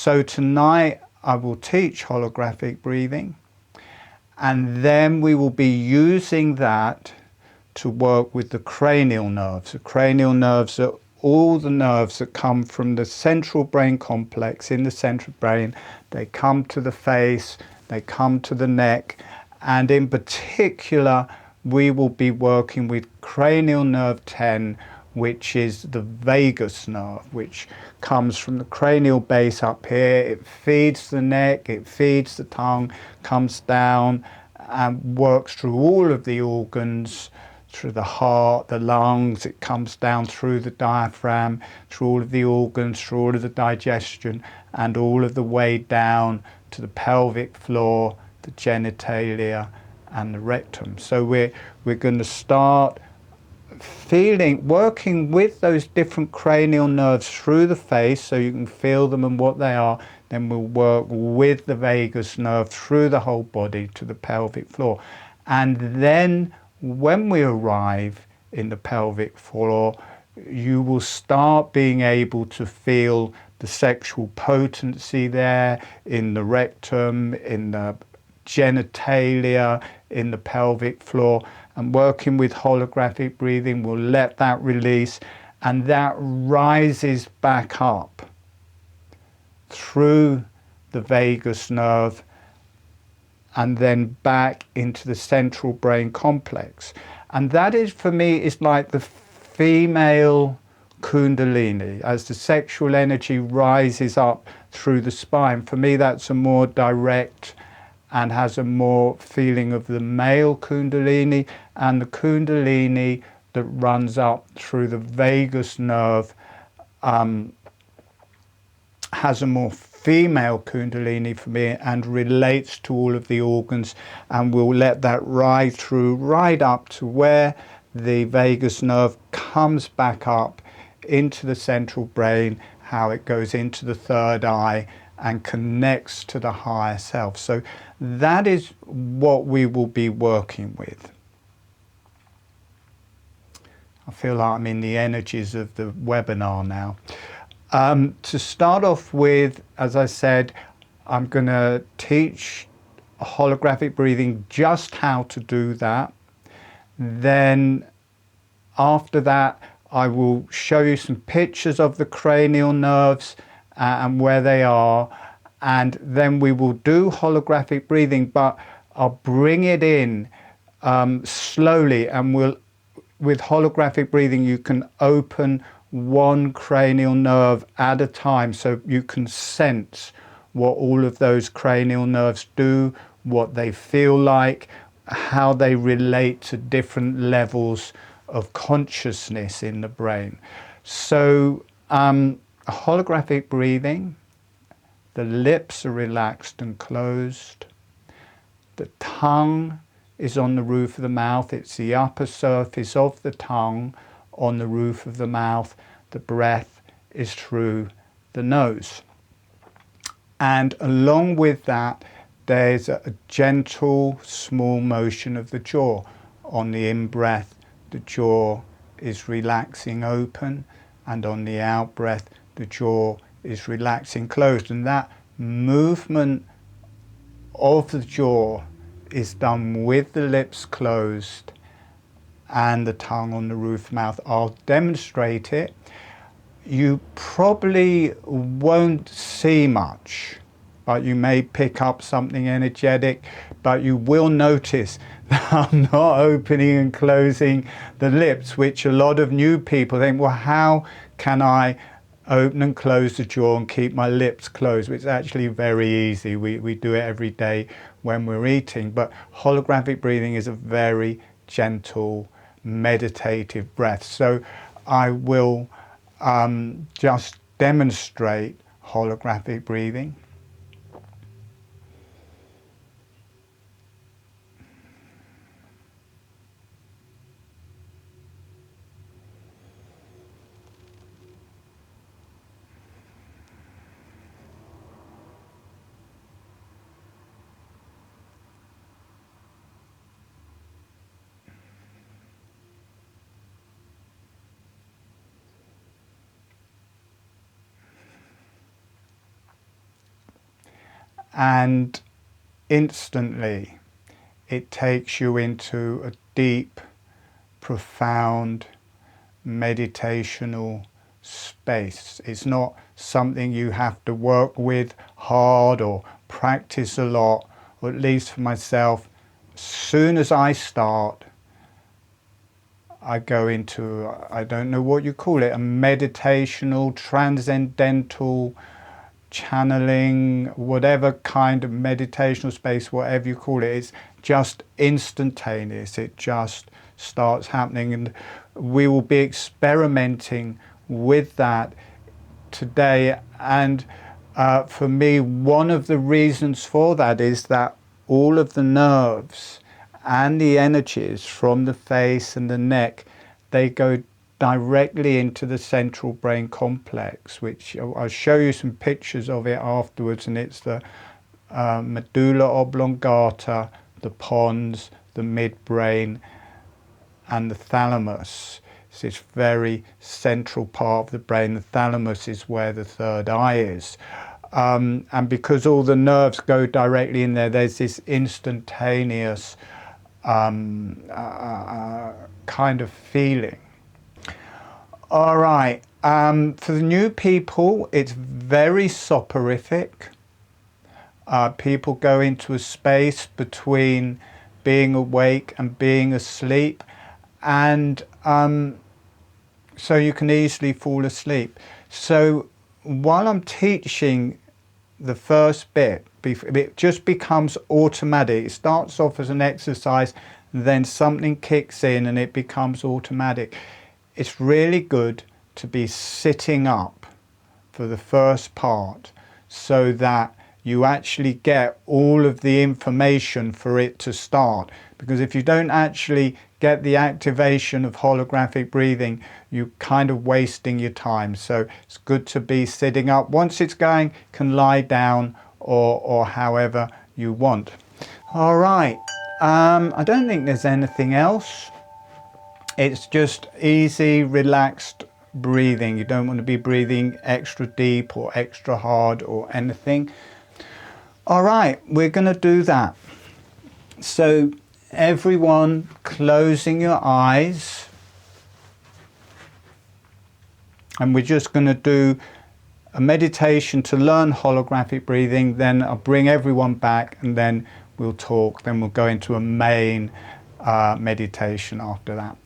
So tonight I will teach holographic breathing, and then we will be using that to work with the cranial nerves. The cranial nerves are all the nerves that come from the central brain complex in the central brain. They come to the face, they come to the neck, and in particular we will be working with cranial nerve 10, which is the vagus nerve, which comes from the cranial base up here. It feeds the neck, it feeds the tongue, comes down and works through all of the organs, through the heart, the lungs. It comes down through the diaphragm, through all of the organs, through all of the digestion, and all of the way down to the pelvic floor, the genitalia and the rectum. So we're going to start working with those different cranial nerves through the face so you can feel them and what they are. Then we'll work with the vagus nerve through the whole body to the pelvic floor. And then when we arrive in the pelvic floor, you will start being able to feel the sexual potency there in the rectum, in the genitalia, in the pelvic floor. And working with holographic breathing will let that release, and that rises back up through the vagus nerve and then back into the central brain complex. And that is, for me, is like the female Kundalini. As the sexual energy rises up through the spine, for me that's a more direct and has a more feeling of the male Kundalini, and the Kundalini that runs up through the vagus nerve has a more female Kundalini for me and relates to all of the organs, and we'll let that ride through right up to where the vagus nerve comes back up into the central brain, how it goes into the third eye and connects to the higher self. So that is what we will be working with. I feel like I'm in the energies of the webinar now. To start off with, as I said, I'm going to teach holographic breathing, just how to do that. Then after that, I will show you some pictures of the cranial nerves and where they are, and then we will do holographic breathing, but I'll bring it in slowly, and with holographic breathing you can open one cranial nerve at a time, so you can sense what all of those cranial nerves do, what they feel like, how they relate to different levels of consciousness in the brain. So holographic breathing, the lips are relaxed and closed, the tongue is on the roof of the mouth, it's the upper surface of the tongue on the roof of the mouth, the breath is through the nose. And along with that, there's a gentle, small motion of the jaw. On the in-breath, the jaw is relaxing open, and on the out-breath, the jaw is relaxing closed. And that movement of the jaw is done with the lips closed and the tongue on the roof of the mouth. I'll demonstrate it. You probably won't see much, but you may pick up something energetic, but you will notice that I'm not opening and closing the lips, which a lot of new people think, well, how can I open and close the jaw and keep my lips closed? Which is actually very easy. We do it every day when we're eating, but holographic breathing is a very gentle, meditative breath. So I will just demonstrate holographic breathing. and instantly it takes you into a deep, profound, meditational space. It's not something you have to work with hard or practice a lot, or at least for myself. As soon as I start, I go into, I don't know what you call it, a meditational, transcendental, channeling, whatever kind of meditational space, whatever you call it. It's just instantaneous. It just starts happening, and we will be experimenting with that today. And for me, one of the reasons for that is that all of the nerves and the energies from the face and the neck, they go directly into the central brain complex, which I'll show you some pictures of it afterwards, and it's the medulla oblongata, the pons, the midbrain, and the thalamus. It's this very central part of the brain. The thalamus is where the third eye is. And because all the nerves go directly in there, there's this instantaneous kind of feeling. All right, for the new people, it's very soporific. People go into a space between being awake and being asleep, and so you can easily fall asleep. So while I'm teaching the first bit, it just becomes automatic. It starts off as an exercise, then something kicks in and it becomes automatic. It's really good to be sitting up for the first part so that you actually get all of the information for it to start. Because if you don't actually get the activation of holographic breathing, you're kind of wasting your time. So it's good to be sitting up. Once it's going, you can lie down or however you want. All right, I don't think there's anything else. It's just easy, relaxed breathing. You don't want to be breathing extra deep or extra hard or anything. All right, we're going to do that. So everyone closing your eyes. And we're just going to do a meditation to learn holographic breathing. Then I'll bring everyone back and then we'll talk. Then we'll go into a main meditation after that.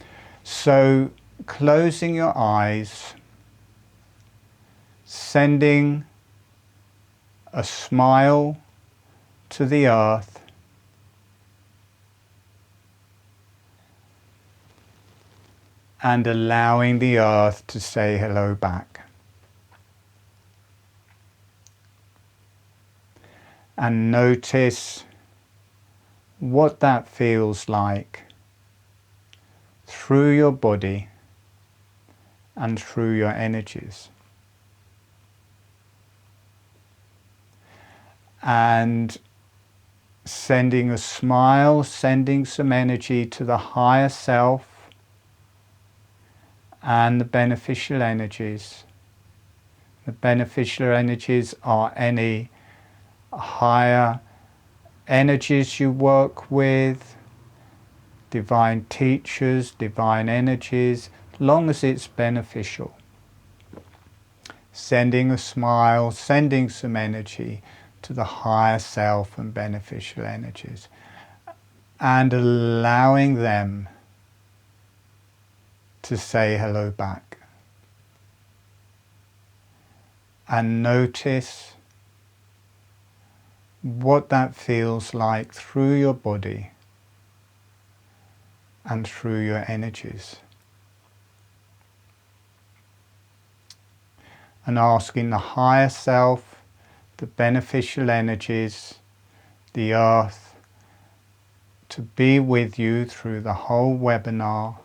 So closing your eyes, sending a smile to the earth, and allowing the earth to say hello back. And notice what that feels like through your body and through your energies. And sending a smile, sending some energy to the higher self and the beneficial energies. The beneficial energies are any higher energies you work with, divine teachers, divine energies, long as it's beneficial. Sending a smile, sending some energy to the higher self and beneficial energies, and allowing them to say hello back. And notice what that feels like through your body and through your energies. And asking the higher self, the beneficial energies, the earth, to be with you through the whole webinar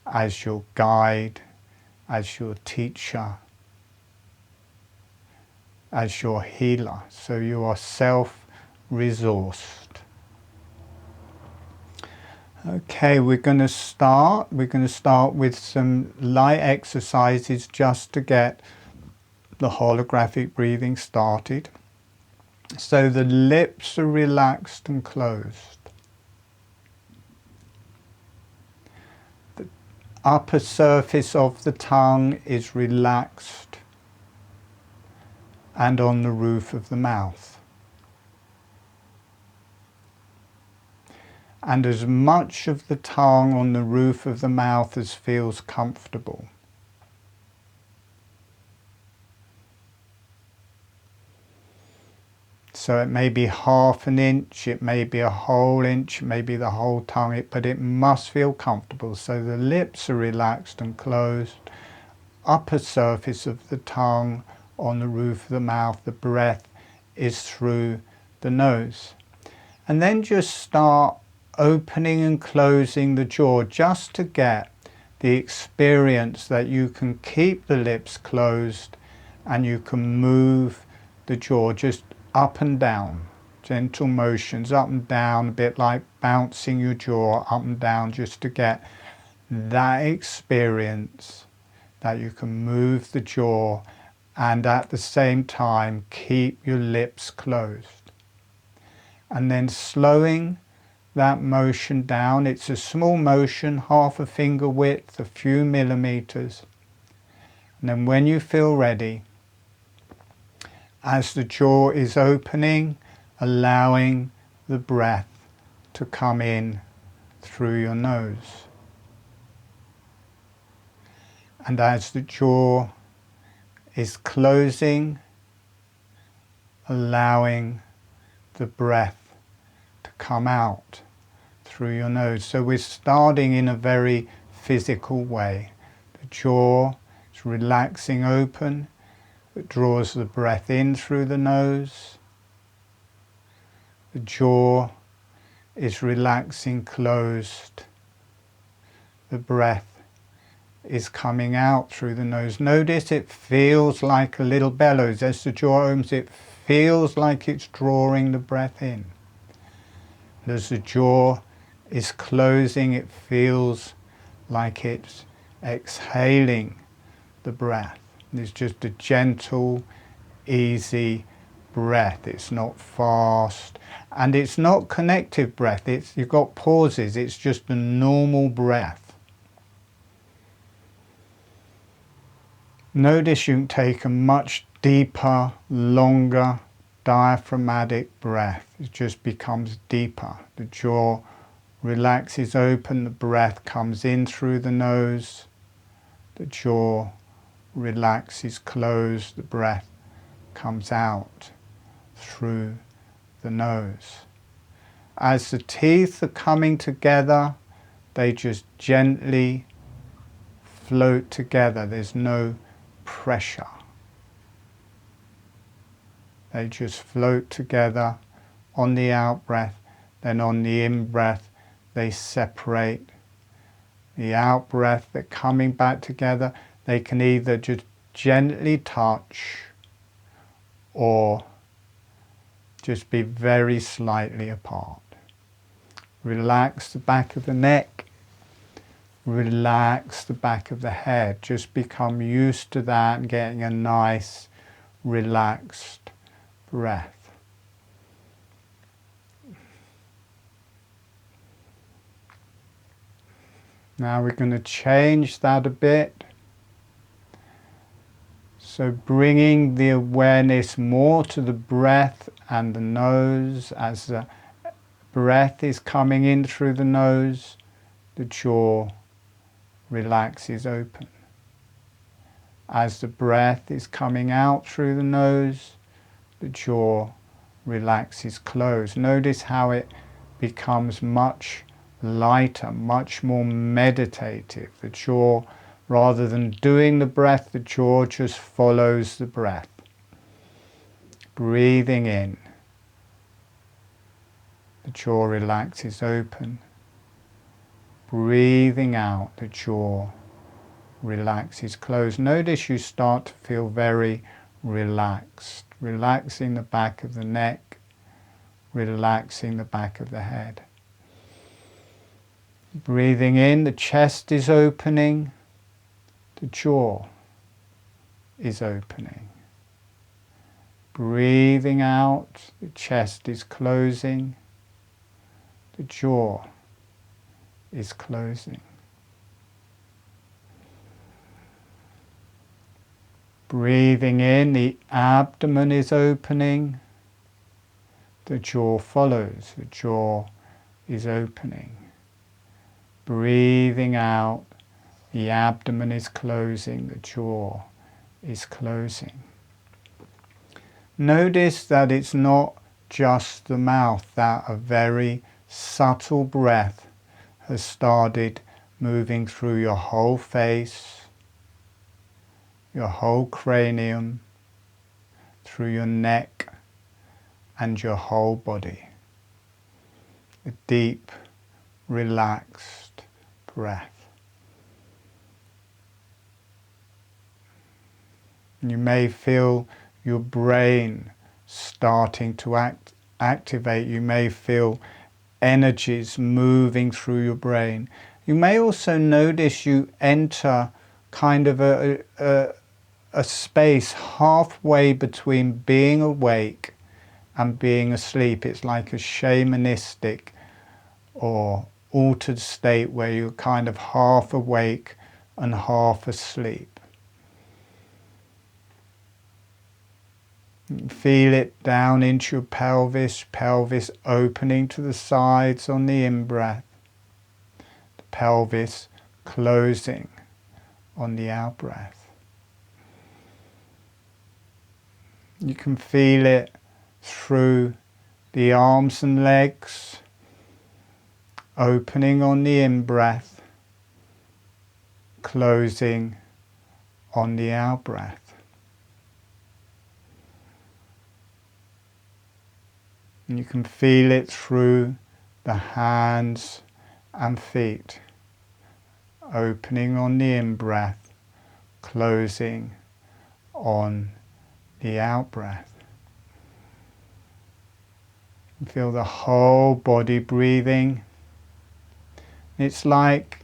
as your guide, as your teacher, as your healer. So you are self-resourced. Okay, we're going to start. We're going to start with some light exercises just to get the holographic breathing started. So the lips are relaxed and closed. The upper surface of the tongue is relaxed and on the roof of the mouth. And as much of the tongue on the roof of the mouth as feels comfortable. So it may be half an inch, it may be a whole inch, maybe the whole tongue, but it must feel comfortable. So the lips are relaxed and closed, upper surface of the tongue on the roof of the mouth, the breath is through the nose. And then just start opening and closing the jaw just to get the experience that you can keep the lips closed and you can move the jaw just up and down, gentle motions up and down, a bit like bouncing your jaw up and down, just to get that experience that you can move the jaw and at the same time keep your lips closed. And then slowing that motion down, it's a small motion, half a finger width, a few millimeters. And then when you feel ready, as the jaw is opening, allowing the breath to come in through your nose. And as the jaw is closing, allowing the breath to come out through your nose. So we're starting in a very physical way. The jaw is relaxing open. It draws the breath in through the nose. The jaw is relaxing closed. The breath is coming out through the nose. Notice it feels like a little bellows. As the jaw opens, it feels like it's drawing the breath in. And as the jaw is closing, it feels like it's exhaling the breath. It's just a gentle, easy breath. It's not fast. And it's not connective breath. You've got pauses. It's just a normal breath. Notice you can take a much deeper, longer, diaphragmatic breath. It just becomes deeper. The jaw relaxes open. The breath comes in through the nose. The jaw relaxes closed, the breath comes out through the nose. As the teeth are coming together, they just gently float together. There's no pressure. They just float together on the out-breath, then on the in-breath they separate. The out-breath, they're coming back together. They can either just gently touch or just be very slightly apart. Relax the back of the neck. Relax the back of the head. Just become used to that and getting a nice, relaxed breath. Now we're going to change that a bit. So bringing the awareness more to the breath and the nose. As the breath is coming in through the nose, the jaw relaxes open. As the breath is coming out through the nose, the jaw relaxes closed. Notice how it becomes much lighter, much more meditative. The jaw, rather than doing the breath, the jaw just follows the breath. Breathing in, the jaw relaxes open. Breathing out, the jaw relaxes closed. Notice you start to feel very relaxed. Relaxing the back of the neck, relaxing the back of the head. Breathing in, the chest is opening. The jaw is opening. Breathing out, the chest is closing, the jaw is closing. Breathing in, the abdomen is opening, the jaw follows, the jaw is opening. Breathing out, the abdomen is closing, the jaw is closing. Notice that it's not just the mouth, that a very subtle breath has started moving through your whole face, your whole cranium, through your neck and your whole body. A deep, relaxed breath. You may feel your brain starting to activate. You may feel energies moving through your brain. You may also notice you enter kind of a space halfway between being awake and being asleep. It's like a shamanistic or altered state where you're kind of half awake and half asleep. Feel it down into your pelvis, pelvis opening to the sides on the in-breath, the pelvis closing on the out-breath. You can feel it through the arms and legs, opening on the in-breath, closing on the out-breath. And you can feel it through the hands and feet, opening on the in-breath, closing on the out-breath. Feel the whole body breathing. It's like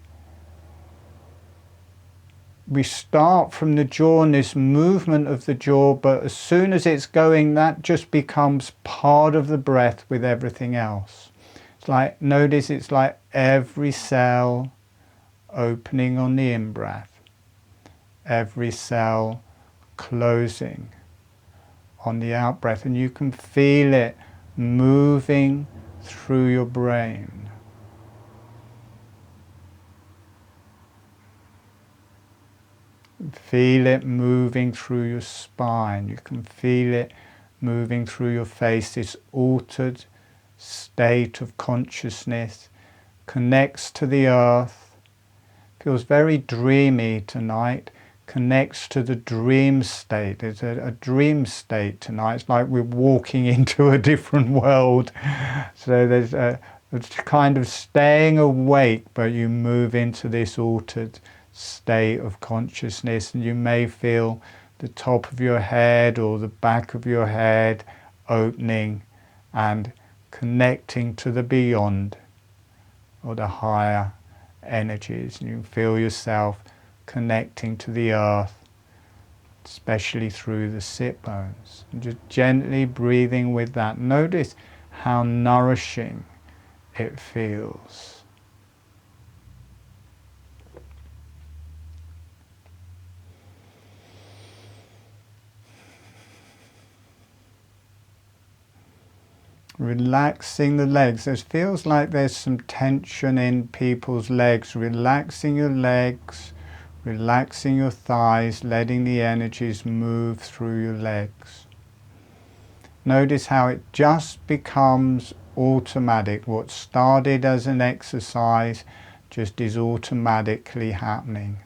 we start from the jaw and this movement of the jaw, but as soon as it's going, that just becomes part of the breath with everything else. It's like, notice it's like every cell opening on the in-breath, every cell closing on the out-breath, and you can feel it moving through your brain. Feel it moving through your spine. You can feel it moving through your face. This altered state of consciousness connects to the earth. Feels very dreamy tonight. Connects to the dream state. It's a dream state tonight. It's like we're walking into a different world. So there's a kind of staying awake, but you move into this altered state of consciousness, and you may feel the top of your head or the back of your head opening and connecting to the beyond or the higher energies. And you feel yourself connecting to the earth, especially through the sit bones, and just gently breathing with that. Notice how nourishing it feels. Relaxing the legs. It feels like there's some tension in people's legs. Relaxing your legs, relaxing your thighs, letting the energies move through your legs. Notice how it just becomes automatic. What started as an exercise just is automatically happening.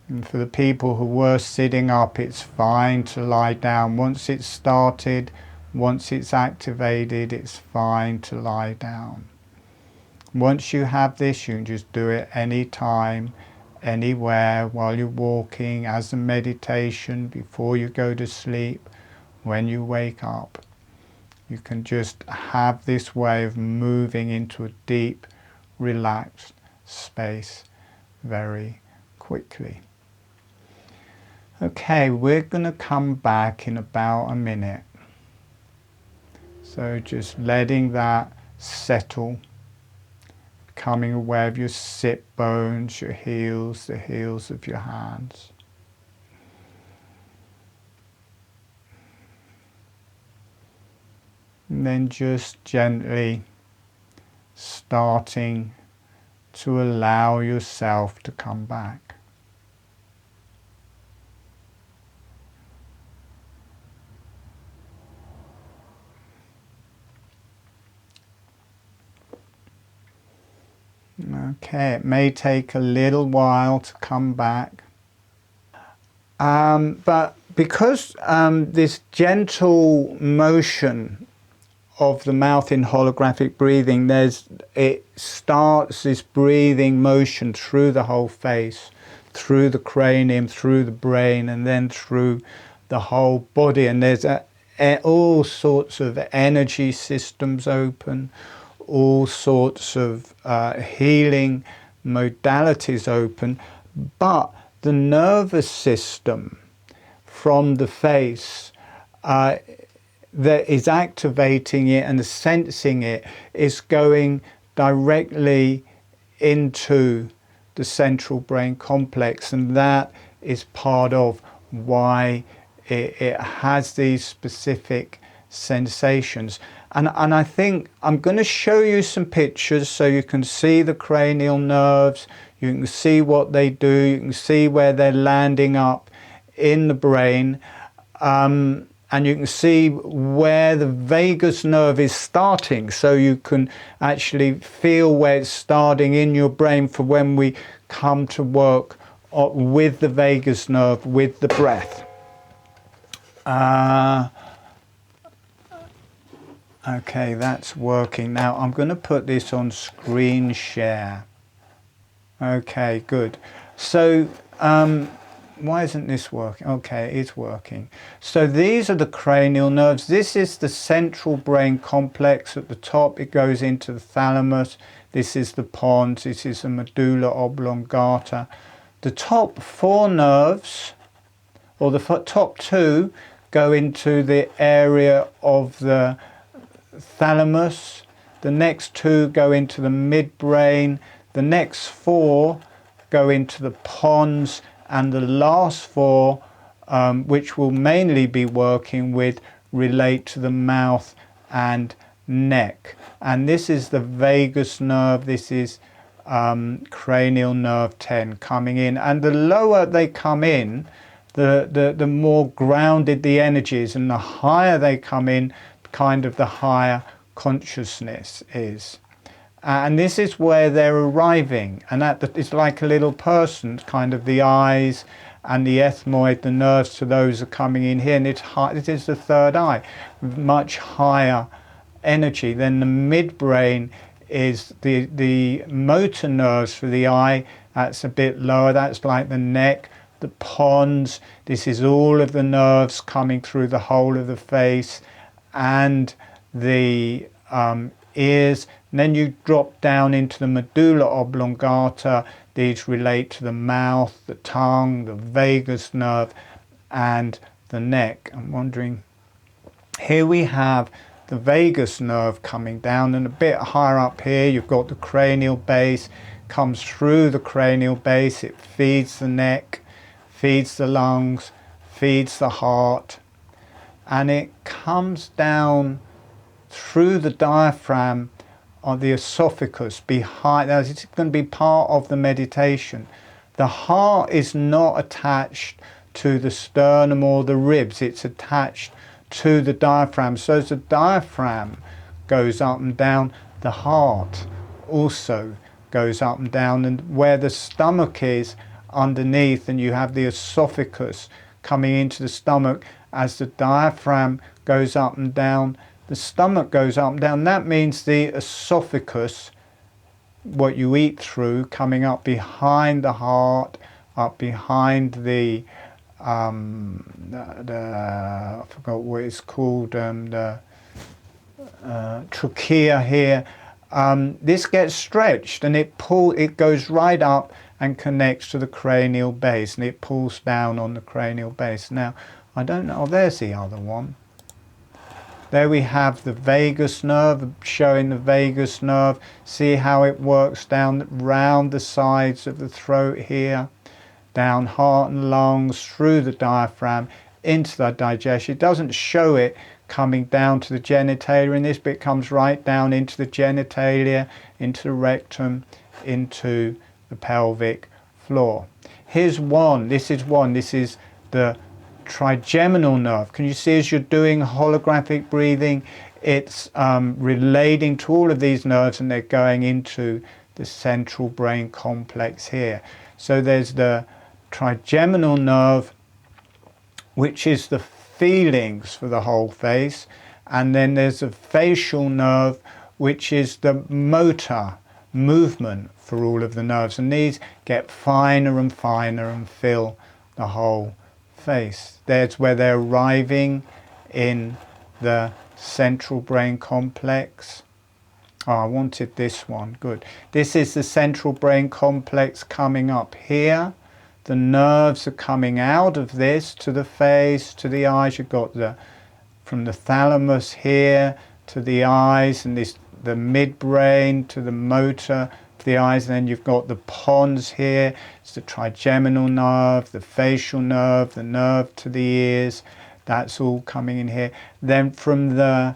And for the people who were sitting up, it's fine to lie down. Once it's started, once it's activated, it's fine to lie down. Once you have this, you can just do it anytime, anywhere, while you're walking, as a meditation, before you go to sleep, when you wake up. You can just have this way of moving into a deep, relaxed space very quickly. Okay, we're going to come back in about a minute. So just letting that settle, becoming aware of your sit bones, your heels, the heels of your hands. And then just gently starting to allow yourself to come back. Okay, it may take a little while to come back. But because this gentle motion of the mouth in holographic breathing, it starts this breathing motion through the whole face, through the cranium, through the brain, and then through the whole body. And there's all sorts of energy systems open, all sorts of healing modalities open, but the nervous system from the face that is activating it and sensing it is going directly into the central brain complex, and that is part of why it has these specific sensations. And I think I'm going to show you some pictures so you can see the cranial nerves, you can see what they do, you can see where they're landing up in the brain, and you can see where the vagus nerve is starting, so you can actually feel where it's starting in your brain for when we come to work with the vagus nerve, with the breath. Okay, that's working. Now I'm going to put this on screen share. Okay, good. So why isn't this working? Okay, it's working. So these are the cranial nerves. This is the central brain complex. At the top it goes into the thalamus. This is the pons. This is the medulla oblongata. The top four nerves, or the top two, go into the area of the thalamus. The next two go into the midbrain. The next four go into the pons, and the last four, which we'll mainly be working with, relate to the mouth and neck. And this is the vagus nerve. This is cranial nerve 10 coming in, and the lower they come in, the more grounded the energy is, and the higher they come in, kind of the higher consciousness is. And this is where they're arriving, and it's like a little person, kind of the eyes and the ethmoid, the nerves to those are coming in here, and it's high, it is the third eye, much higher energy. Then the midbrain is the motor nerves for the eye, that's a bit lower, that's like the neck. The pons, this is all of the nerves coming through the whole of the face, and the ears. And then you drop down into the medulla oblongata. These relate to the mouth, the tongue, the vagus nerve, and the neck. I'm wondering, here we have the vagus nerve coming down, and a bit higher up here you've got the cranial base, comes through the cranial base, it feeds the neck, feeds the lungs, feeds the heart, and it comes down through the diaphragm on the esophagus behind. Now it's going to be part of the meditation. The heart is not attached to the sternum or the ribs, it's attached to the diaphragm. So as the diaphragm goes up and down, the heart also goes up and down, and where the stomach is underneath, and you have the esophagus coming into the stomach, as the diaphragm goes up and down, the stomach goes up and down. That means the esophagus, what you eat through, coming up behind the heart, up behind the I forgot what it's called, the trachea here. This gets stretched, and it goes right up, and connects to the cranial base, and it pulls down on the cranial base. Now, I don't know, oh, there's the other one. There we have the vagus nerve, showing the vagus nerve. See how it works down round the sides of the throat here, down heart and lungs, through the diaphragm, into the digestion. It doesn't show it coming down to the genitalia in this, but it comes right down into the genitalia, into the rectum, into the pelvic floor. Here's one. This is the trigeminal nerve. Can you see as you're doing holographic breathing, it's relating to all of these nerves, and they're going into the central brain complex here. So there's the trigeminal nerve, which is the feelings for the whole face, and then there's a facial nerve, which is the motor movement for all of the nerves, and these get finer and finer and fill the whole face. There's where they're arriving in the central brain complex. Oh, I wanted this one. Good. This is the central brain complex coming up here. The nerves are coming out of this to the face, to the eyes. You've got from the thalamus here to the eyes, and the midbrain to the motor of the eyes. And then you've got the pons here. It's the trigeminal nerve, the facial nerve, the nerve to the ears. That's all coming in here. Then from the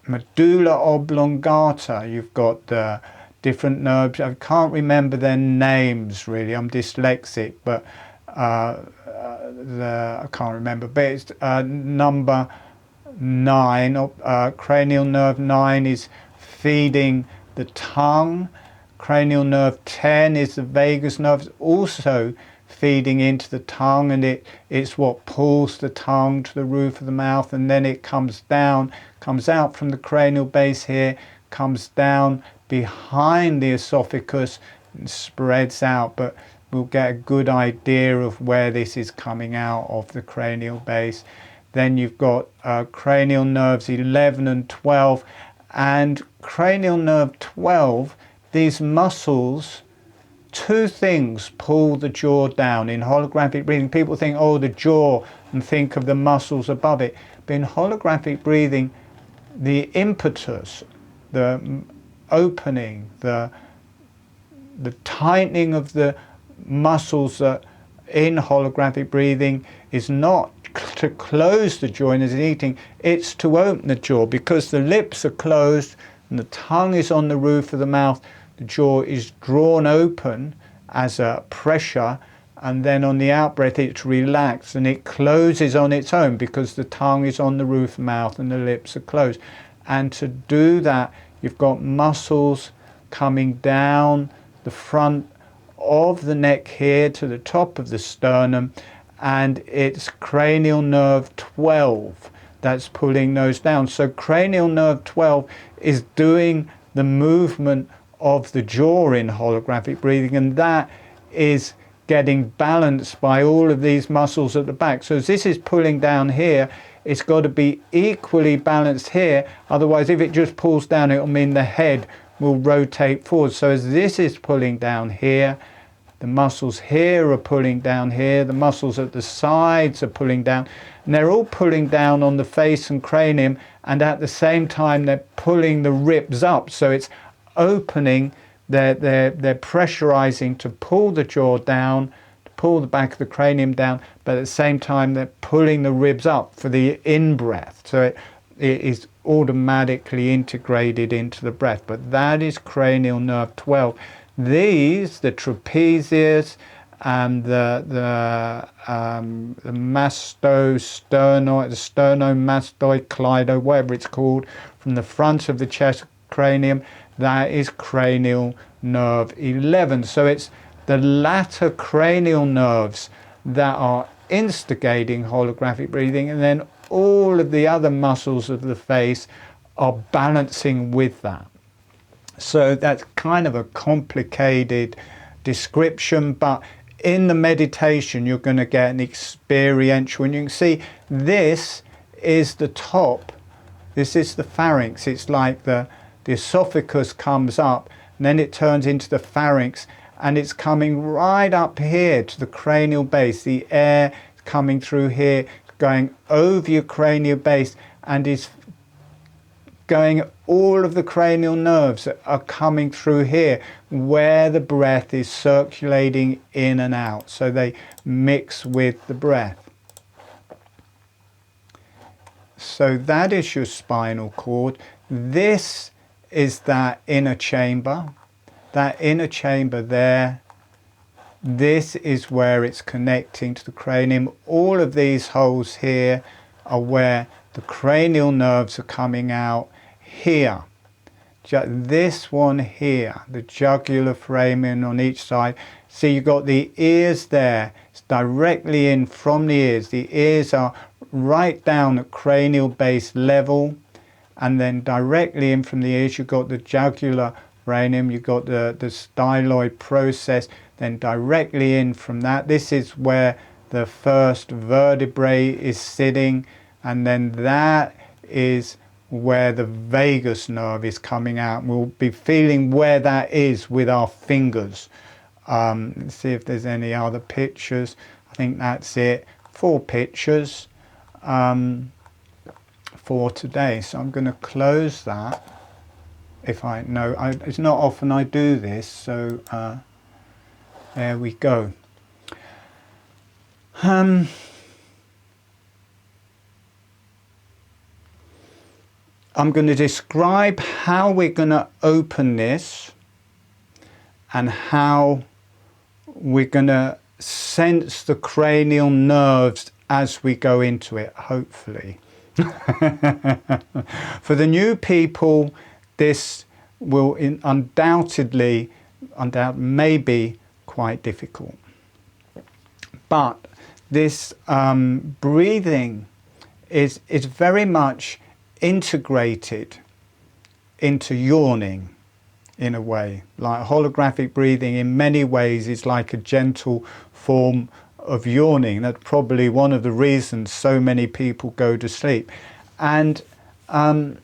medulla oblongata, you've got the different nerves. I can't remember their names really. I'm dyslexic, but I can't remember. But it's number 9. Cranial nerve 9 is feeding the tongue. Cranial nerve 10 is the vagus nerve, also feeding into the tongue, and it's what pulls the tongue to the roof of the mouth, and then it comes down, comes out from the cranial base here, comes down behind the esophagus and spreads out. But we'll get a good idea of where this is coming out of the cranial base. Then you've got cranial nerves 11 and 12, and cranial nerve 12, these muscles, two things pull the jaw down. In holographic breathing, people think, oh, the jaw, and think of the muscles above it. But in holographic breathing, the impetus, the opening, the tightening of the muscles in holographic breathing is not to close the jaw as in eating, it's to open the jaw, because the lips are closed and the tongue is on the roof of the mouth. The jaw is drawn open as a pressure, and then on the out breath it's relaxed and it closes on its own because the tongue is on the roof of the mouth and the lips are closed. And to do that, you've got muscles coming down the front of the neck here to the top of the sternum, and it's cranial nerve 12 that's pulling those down. So cranial nerve 12 is doing the movement of the jaw in holographic breathing, and that is getting balanced by all of these muscles at the back. So as this is pulling down here, it's got to be equally balanced here, otherwise if it just pulls down, it'll mean the head will rotate forward. So as this is pulling down here, the muscles here are pulling down here, the muscles at the sides are pulling down, and they're all pulling down on the face and cranium, and at the same time they're pulling the ribs up. So it's opening, they're pressurizing to pull the jaw down, to pull the back of the cranium down, but at the same time they're pulling the ribs up for the in-breath. So it is automatically integrated into the breath. But that is cranial nerve 12. These, the trapezius and the mastosternoid, the sternomastoid cleido, whatever it's called, from the front of the chest cranium, that is cranial nerve 11. So it's the latter cranial nerves that are instigating holographic breathing, and then all of the other muscles of the face are balancing with that. So that's kind of a complicated description, but in the meditation you're going to get an experiential, and you can see this is the top, this is the pharynx. It's like the esophagus comes up, and then it turns into the pharynx, and it's coming right up here to the cranial base. The air is coming through here, going over your cranial base, and is going, all of the cranial nerves are coming through here where the breath is circulating in and out, so they mix with the breath. So that is your spinal cord. This is that inner chamber. That inner chamber there, this is where it's connecting to the cranium. All of these holes here are where the cranial nerves are coming out. Here, this one here, the jugular foramen on each side. See, you've got the ears there. It's directly in from the ears. The ears are right down at cranial base level, and then directly in from the ears you've got the jugular foramen, you've got the styloid process, then directly in from that. This is where the first vertebrae is sitting, and then that is where the vagus nerve is coming out. We'll be feeling where that is with our fingers. Let's see if there's any other pictures. I think that's it. 4 pictures for today. So I'm going to close that. If I know, it's not often I do this, so there we go. I'm going to describe how we're going to open this and how we're going to sense the cranial nerves as we go into it, hopefully. For the new people, this will undoubtedly may be quite difficult. But this breathing is very much integrated into yawning in a way. Like holographic breathing in many ways is like a gentle form of yawning. That's probably one of the reasons so many people go to sleep. And the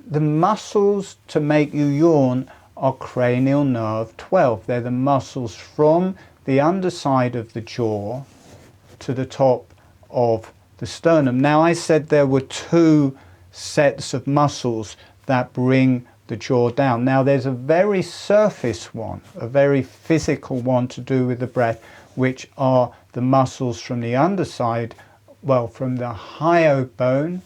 muscles to make you yawn are cranial nerve 12. They're the muscles from the underside of the jaw to the top of the sternum. Now, I said there were 2 sets of muscles that bring the jaw down. Now, there's a very surface one, a very physical one to do with the breath, which are the muscles from the underside, well, from the hyoid bone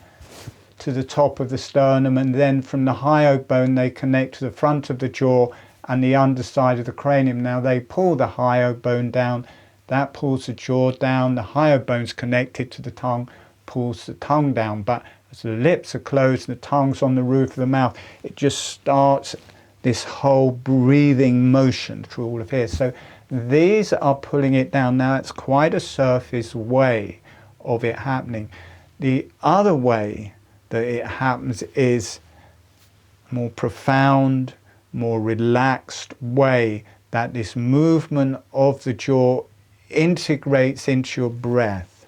to the top of the sternum, and then from the hyoid bone they connect to the front of the jaw and the underside of the cranium. Now, they pull the hyoid bone down. That pulls the jaw down. The hyoid bone's connected to the tongue, pulls the tongue down. But as the lips are closed and the tongue's on the roof of the mouth, it just starts this whole breathing motion through all of here. So these are pulling it down. Now, it's quite a surface way of it happening. The other way that it happens is more profound, more relaxed way that this movement of the jaw integrates into your breath.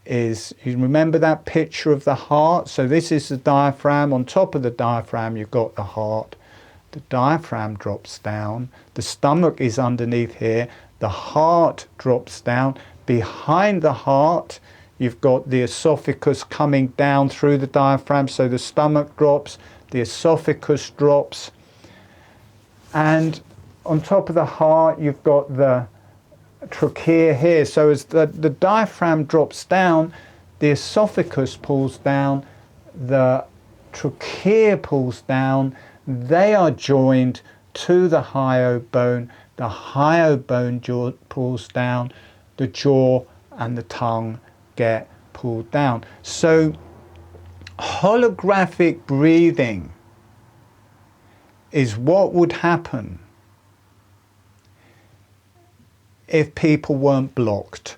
Is, you remember that picture of the heart? So this is the diaphragm. On top of the diaphragm you've got the heart. The diaphragm drops down, the stomach is underneath here, the heart drops down. Behind the heart you've got the esophagus coming down through the diaphragm, so the stomach drops, the esophagus drops, and on top of the heart you've got the trachea here. So as the diaphragm drops down, the esophagus pulls down, the trachea pulls down, they are joined to the hyoid bone, the hyoid bone pulls down, the jaw and the tongue get pulled down. So holographic breathing is what would happen if people weren't blocked.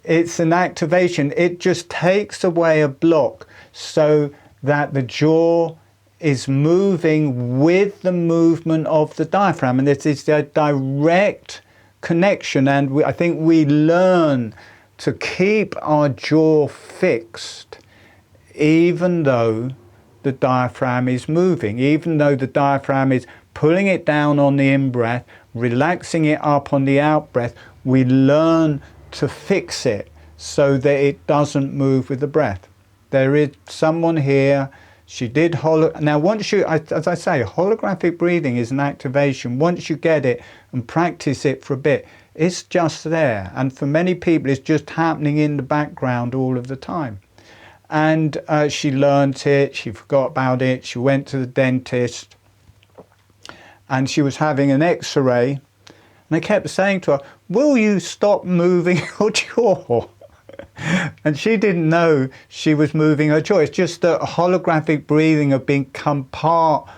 It's an activation. It just takes away a block so that the jaw is moving with the movement of the diaphragm, and this is a direct connection. And I think we learn to keep our jaw fixed even though the diaphragm is moving, even though the diaphragm is pulling it down on the in-breath, relaxing it up on the out-breath, we learn to fix it so that it doesn't move with the breath. There is someone here, she did now once you, as I say, holographic breathing is an activation. Once you get it and practice it for a bit, it's just there. And for many people, it's just happening in the background all of the time. And she learnt it, she forgot about it, she went to the dentist, and she was having an x-ray, and they kept saying to her, will you stop moving your jaw? And she didn't know she was moving her jaw. It's just that holographic breathing had become part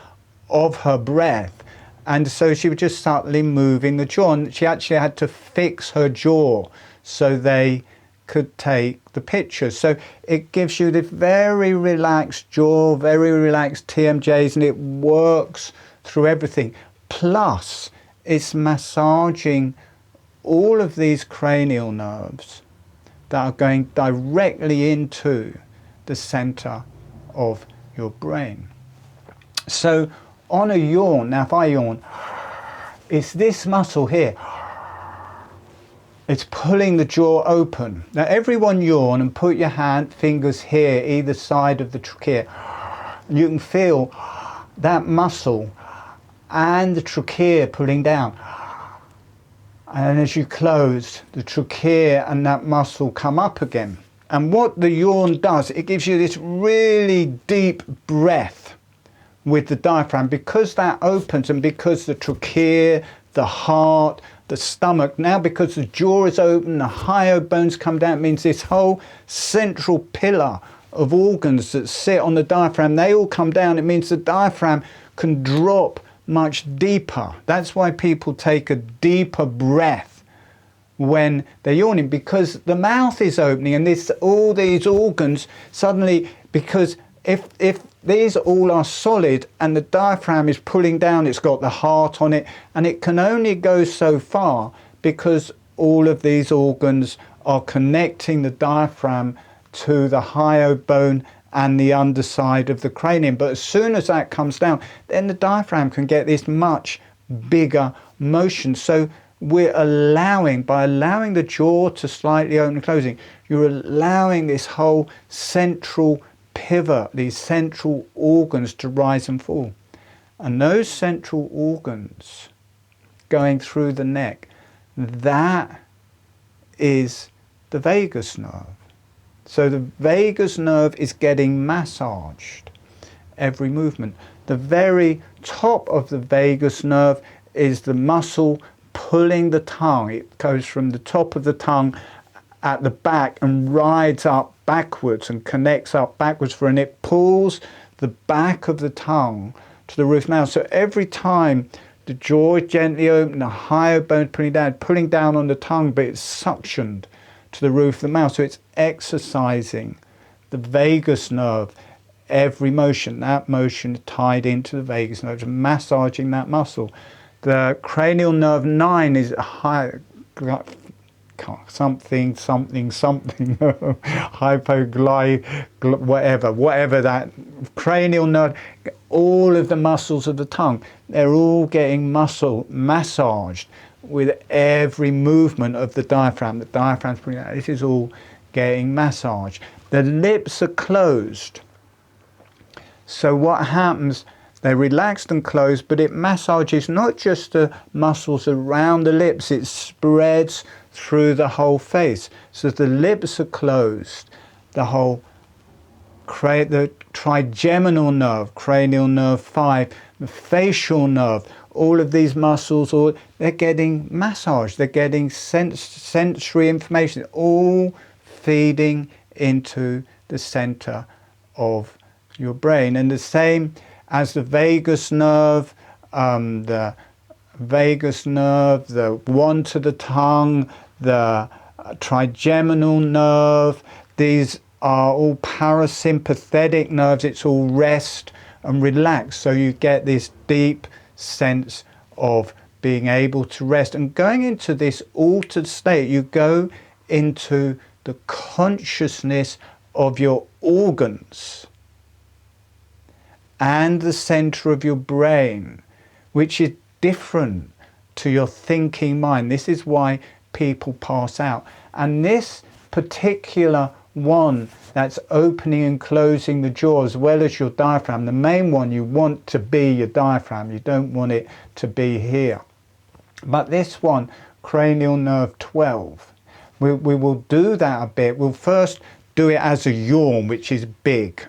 of her breath. And so she was just subtly moving the jaw. And she actually had to fix her jaw so they could take the picture. So it gives you this very relaxed jaw, very relaxed TMJs, and it works through everything. Plus, it's massaging all of these cranial nerves that are going directly into the center of your brain. So on a yawn, now if I yawn, it's this muscle here. It's pulling the jaw open. Now everyone yawn and put your fingers here, either side of the trachea. You can feel that muscle and the trachea pulling down. And as you close, the trachea and that muscle come up again. And what the yawn does, it gives you this really deep breath with the diaphragm. Because that opens, and because the trachea, the heart, the stomach, now because the jaw is open, the hyoid bones come down, it means this whole central pillar of organs that sit on the diaphragm, they all come down. It means the diaphragm can drop much deeper. That's why people take a deeper breath when they're yawning, because the mouth is opening, and all these organs suddenly, because if these all are solid and the diaphragm is pulling down, it's got the heart on it, and it can only go so far because all of these organs are connecting the diaphragm to the hyoid bone and the underside of the cranium. But as soon as that comes down, then the diaphragm can get this much bigger motion. So we're allowing, by allowing the jaw to slightly open and closing, you're allowing this whole central pivot, these central organs to rise and fall. And those central organs going through the neck, that is the vagus nerve. So the vagus nerve is getting massaged every movement. The very top of the vagus nerve is the muscle pulling the tongue. It goes from the top of the tongue at the back and rides up backwards and connects up backwards, and it pulls the back of the tongue to the roof now. So every time the jaw is gently open, the hyoid bone pulling down on the tongue, but it's suctioned to the roof of the mouth. So it's exercising the vagus nerve every motion. That motion tied into the vagus nerve, massaging that muscle. The cranial nerve 9 is high, something whatever that cranial nerve. All of the muscles of the tongue, they're all getting massaged with every movement of the diaphragm. The diaphragm's putting out. This is all getting massaged. The lips are closed. So what happens, they're relaxed and closed, but it massages not just the muscles around the lips, it spreads through the whole face. So the lips are closed, the whole the trigeminal nerve, cranial nerve 5, the facial nerve, all of these muscles, they're getting massaged, they're getting sensory information, all feeding into the center of your brain. And the same as the vagus nerve, the one to the tongue, the trigeminal nerve, these are all parasympathetic nerves. It's all rest and relax. So you get this deep sense of being able to rest. And going into this altered state, you go into the consciousness of your organs and the center of your brain, which is different to your thinking mind. This is why people pass out. And this particular one that's opening and closing the jaw, as well as your diaphragm, the main one you want to be your diaphragm. You don't want it to be here. But this one, cranial nerve 12, we will do that a bit. We'll first do it as a yawn, which is big.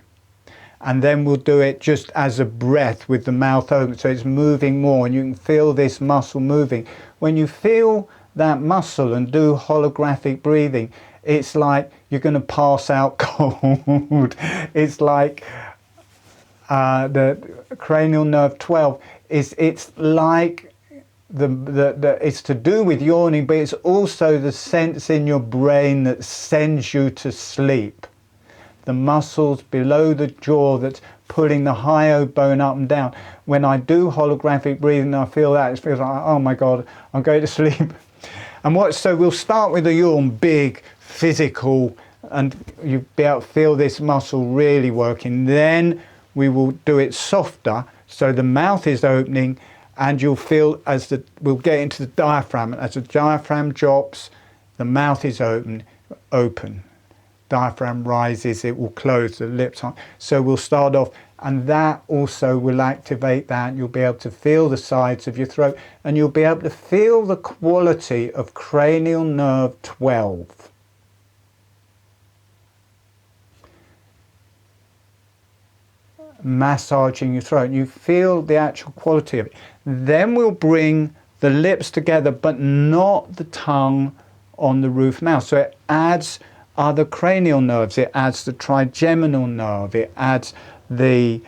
And then we'll do it just as a breath with the mouth open, so it's moving more, and you can feel this muscle moving. When you feel that muscle and do holographic breathing, it's like you're going to pass out cold. It's like the cranial nerve 12 it's like it's to do with yawning, but it's also the sense in your brain that sends you to sleep. The muscles below the jaw that's pulling the hyoid bone up and down. When I do holographic breathing, I feel that. It feels like, oh my God, I'm going to sleep. And so we'll start with a yawn, big, physical, and you'll be able to feel this muscle really working. Then we will do it softer, so the mouth is opening, and you'll feel we'll get into the diaphragm. As the diaphragm drops, the mouth is open. Diaphragm rises, it will close, the lips on. So we'll start off, and that also will activate that. You'll be able to feel the sides of your throat, and you'll be able to feel the quality of cranial nerve 12. Massaging your throat, and you feel the actual quality of it. Then we'll bring the lips together, but not the tongue on the roof mouth. So it adds other cranial nerves. It adds the trigeminal nerve. It adds the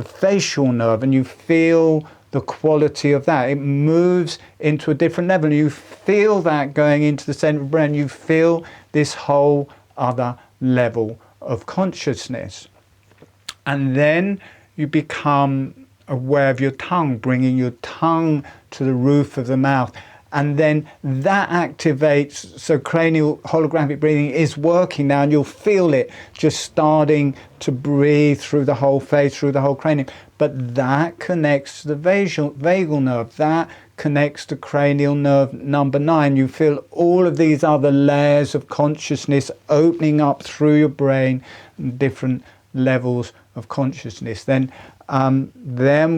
facial nerve, and you feel the quality of that. It moves into a different level. You feel that going into the center of the brain. You feel this whole other level of consciousness. And then you become aware of your tongue, bringing your tongue to the roof of the mouth. And then that activates, so cranial holographic breathing is working now, and you'll feel it just starting to breathe through the whole face, through the whole cranium. But that connects to the vagal nerve, that connects to cranial nerve number 9. You feel all of these other layers of consciousness opening up through your brain, different levels of consciousness. Then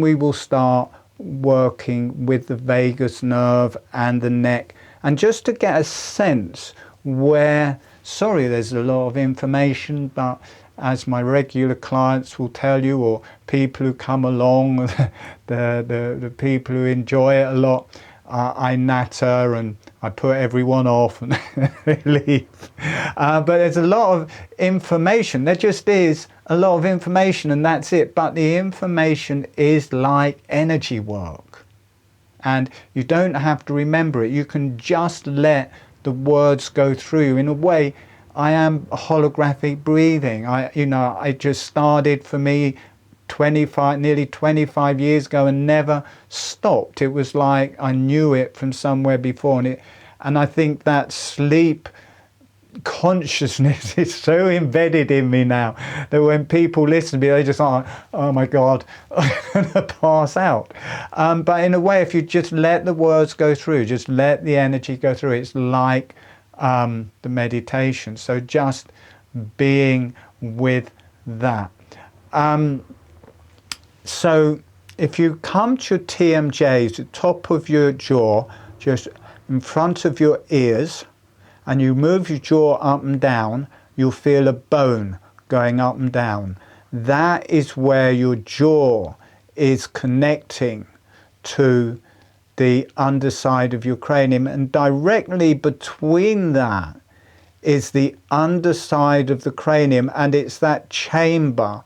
we will start working with the vagus nerve and the neck, and just to get a sense where, sorry, there's a lot of information, but as my regular clients will tell you, or people who come along, the people who enjoy it a lot, I natter and I put everyone off and they leave. But there's a lot of information. There just is a lot of information, and that's it. But the information is like energy work, and you don't have to remember it. You can just let the words go through you. In a way, I am holographic breathing. I just started, for me, nearly 25 years ago, and never stopped. It was like I knew it from somewhere before, and I think that sleep consciousness is so embedded in me now that when people listen to me, they just like, oh my God, I'm gonna pass out. But in a way, if you just let the words go through, just let the energy go through, it's like the meditation. So just being with that. So if you come to your TMJs, the top of your jaw, just in front of your ears, and you move your jaw up and down, you'll feel a bone going up and down. That is where your jaw is connecting to the underside of your cranium, and directly between that is the underside of the cranium, and it's that chamber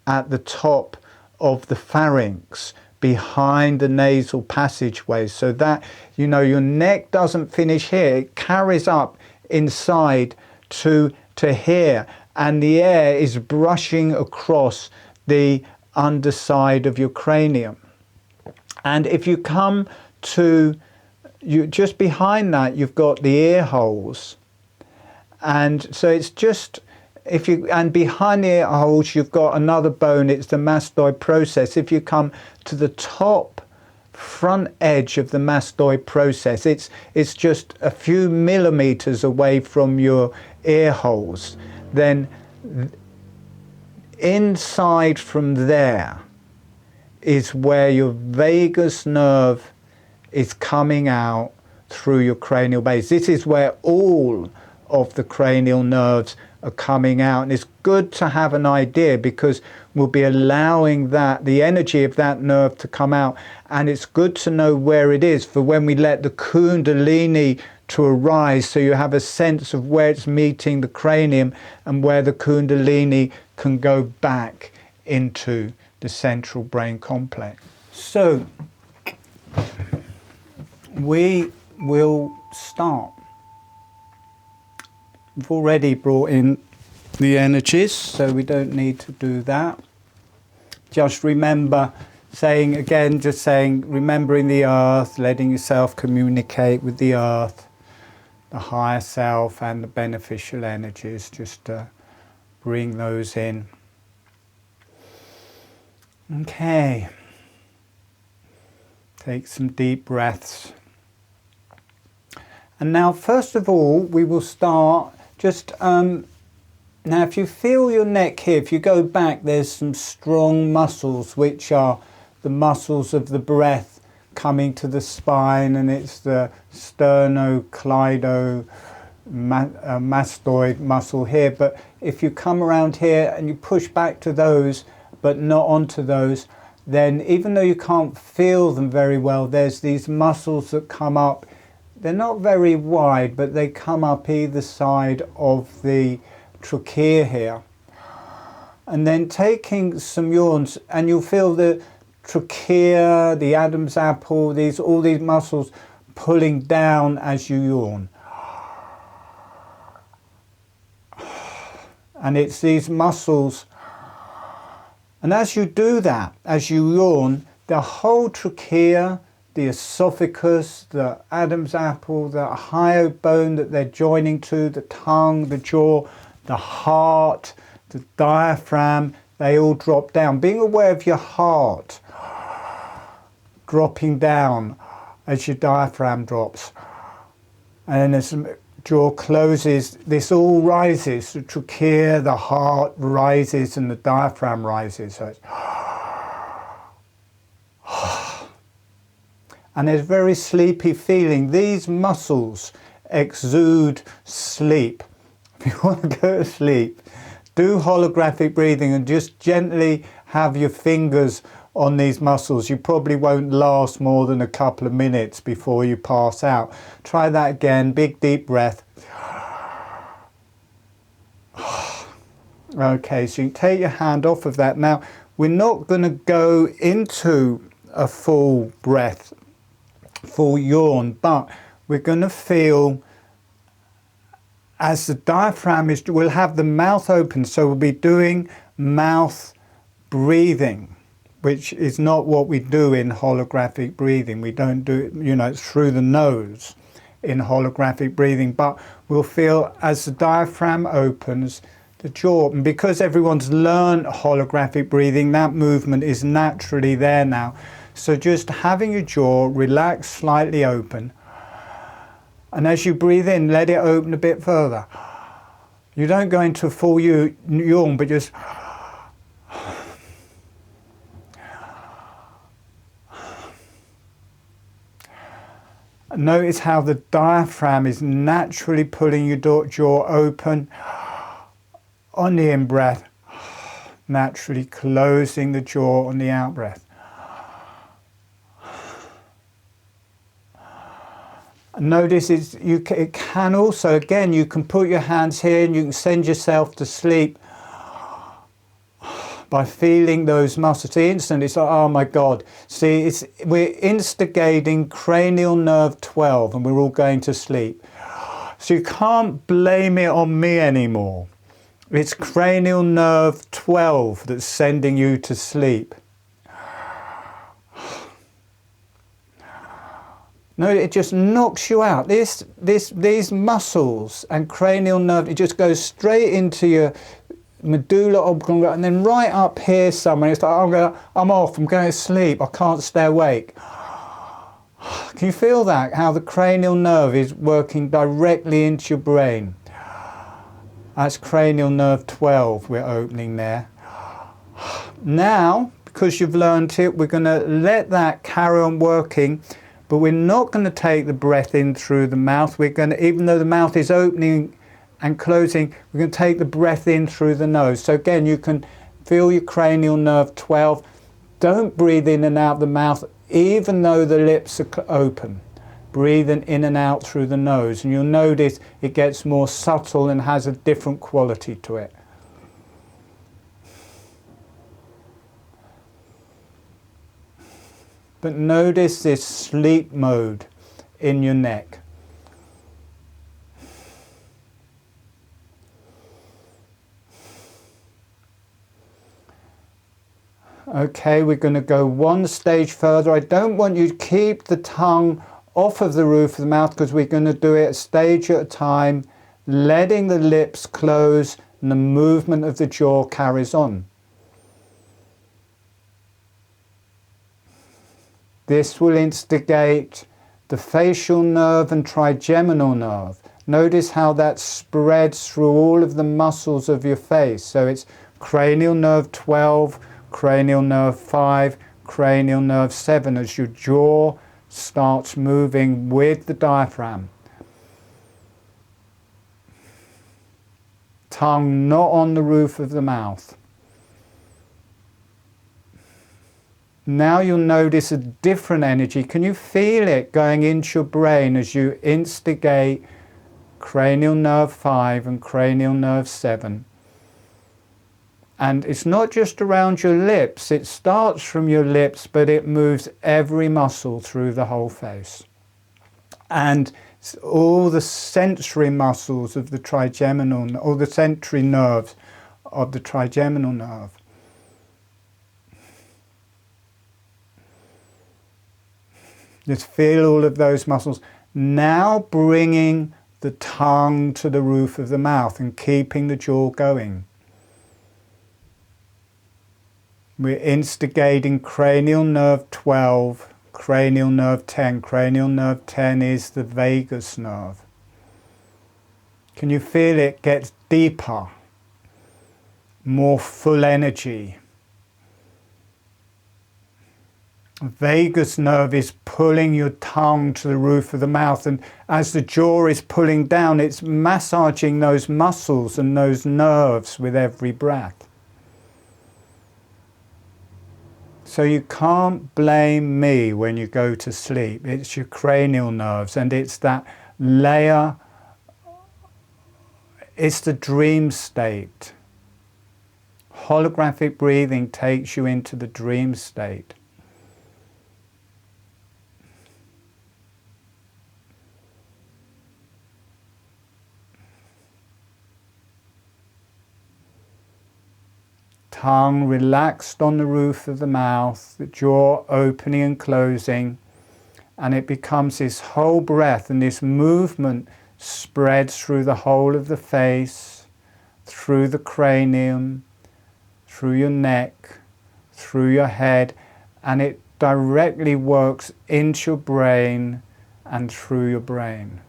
at the top of the pharynx, behind the nasal passageway, so that, your neck doesn't finish here, it carries up inside to here, and the air is brushing across the underside of your cranium. And if you come to just behind that, you've got the ear holes, And so it's just, and behind the ear holes you've got another bone, it's the mastoid process. If you come to the top front edge of the mastoid process, it's just a few millimeters away from your ear holes. Then inside from there is where your vagus nerve is coming out through your cranial base. This is where all of the cranial nerves are coming out, and it's good to have an idea because we'll be allowing that, the energy of that nerve to come out, and it's good to know where it is for when we let the Kundalini to arise, so you have a sense of where it's meeting the cranium and where the Kundalini can go back into the central brain complex. So we will start. We've already brought in the energies, so we don't need to do that. Just remember saying again, just saying, remembering the earth, letting yourself communicate with the earth, the higher self and the beneficial energies, just to bring those in. Okay. Take some deep breaths. And now, first of all, we will start just, now if you feel your neck here, if you go back, there's some strong muscles, which are the muscles of the breath coming to the spine, and it's the sternocleidomastoid muscle here. But if you come around here and you push back to those, but not onto those, then even though you can't feel them very well, there's these muscles that come up. They're not very wide, but they come up either side of the trachea here. And then taking some yawns, and you'll feel the trachea, the Adam's apple, all these muscles pulling down as you yawn. And it's these muscles. And as you do that, as you yawn, the whole trachea, the esophagus, the Adam's apple, the hyoid bone that they're joining to, the tongue, the jaw, the heart, the diaphragm, they all drop down. Being aware of your heart dropping down as your diaphragm drops. And as the jaw closes, this all rises. The trachea, the heart rises, and the diaphragm rises. So it's and there's very sleepy feeling. These muscles exude sleep. If you want to go to sleep, do holographic breathing and just gently have your fingers on these muscles. You probably won't last more than a couple of minutes before you pass out. Try that again. Big deep breath. Okay, so you can take your hand off of that. Now, we're not going to go into a full breath, full yawn, but we're going to feel as the diaphragm is, we'll have the mouth open, so we'll be doing mouth breathing, which is not what we do in holographic breathing. We don't do it, it's through the nose in holographic breathing, but we'll feel as the diaphragm opens, the jaw, and because everyone's learned holographic breathing, that movement is naturally there now. So just having your jaw relaxed, slightly open, and as you breathe in, let it open a bit further. You don't go into a full yawn, but just notice how the diaphragm is naturally pulling your jaw open on the in-breath, naturally closing the jaw on the out-breath. Notice it can also, again, you can put your hands here and you can send yourself to sleep by feeling those muscles. See, instantly it's like, oh my God. See, we're instigating cranial nerve 12 and we're all going to sleep. So you can't blame it on me anymore. It's cranial nerve 12 that's sending you to sleep. No, it just knocks you out. These muscles and cranial nerve, it just goes straight into your medulla oblongata, and then right up here somewhere. It's like, I'm off, I'm going to sleep, I can't stay awake. Can you feel that? How the cranial nerve is working directly into your brain. That's cranial nerve 12 we're opening there. Now, because you've learned it, we're going to let that carry on working, but we're not going to take the breath in through the mouth. We're going to, even though the mouth is opening and closing, we're going to take the breath in through the nose. So again, you can feel your cranial nerve 12. Don't breathe in and out the mouth, even though the lips are open. Breathing in and out through the nose, and you'll notice it gets more subtle and has a different quality to it. But notice this sleep mode in your neck. Okay, we're going to go one stage further. I don't want you to keep the tongue off of the roof of the mouth, because we're going to do it a stage at a time, letting the lips close and the movement of the jaw carries on. This will instigate the facial nerve and trigeminal nerve. Notice how that spreads through all of the muscles of your face. So it's cranial nerve 12, cranial nerve 5, cranial nerve 7, as your jaw starts moving with the diaphragm. Tongue not on the roof of the mouth. Now you'll notice a different energy. Can you feel it going into your brain as you instigate cranial nerve 5 and cranial nerve 7? And it's not just around your lips, it starts from your lips, but it moves every muscle through the whole face. And all the sensory muscles of the trigeminal, or the sensory nerves of the trigeminal nerve. Just feel all of those muscles. Now bringing the tongue to the roof of the mouth and keeping the jaw going. We're instigating cranial nerve 12, cranial nerve 10. Cranial nerve 10 is the vagus nerve. Can you feel it gets deeper, more full energy? Vagus nerve is pulling your tongue to the roof of the mouth, and as the jaw is pulling down, it's massaging those muscles and those nerves with every breath. So you can't blame me when you go to sleep. It's your cranial nerves, and it's that layer, it's the dream state. Holographic breathing takes you into the dream state. Tongue relaxed on the roof of the mouth, the jaw opening and closing, and it becomes this whole breath, and this movement spreads through the whole of the face, through the cranium, through your neck, through your head, and it directly works into your brain and through your brain.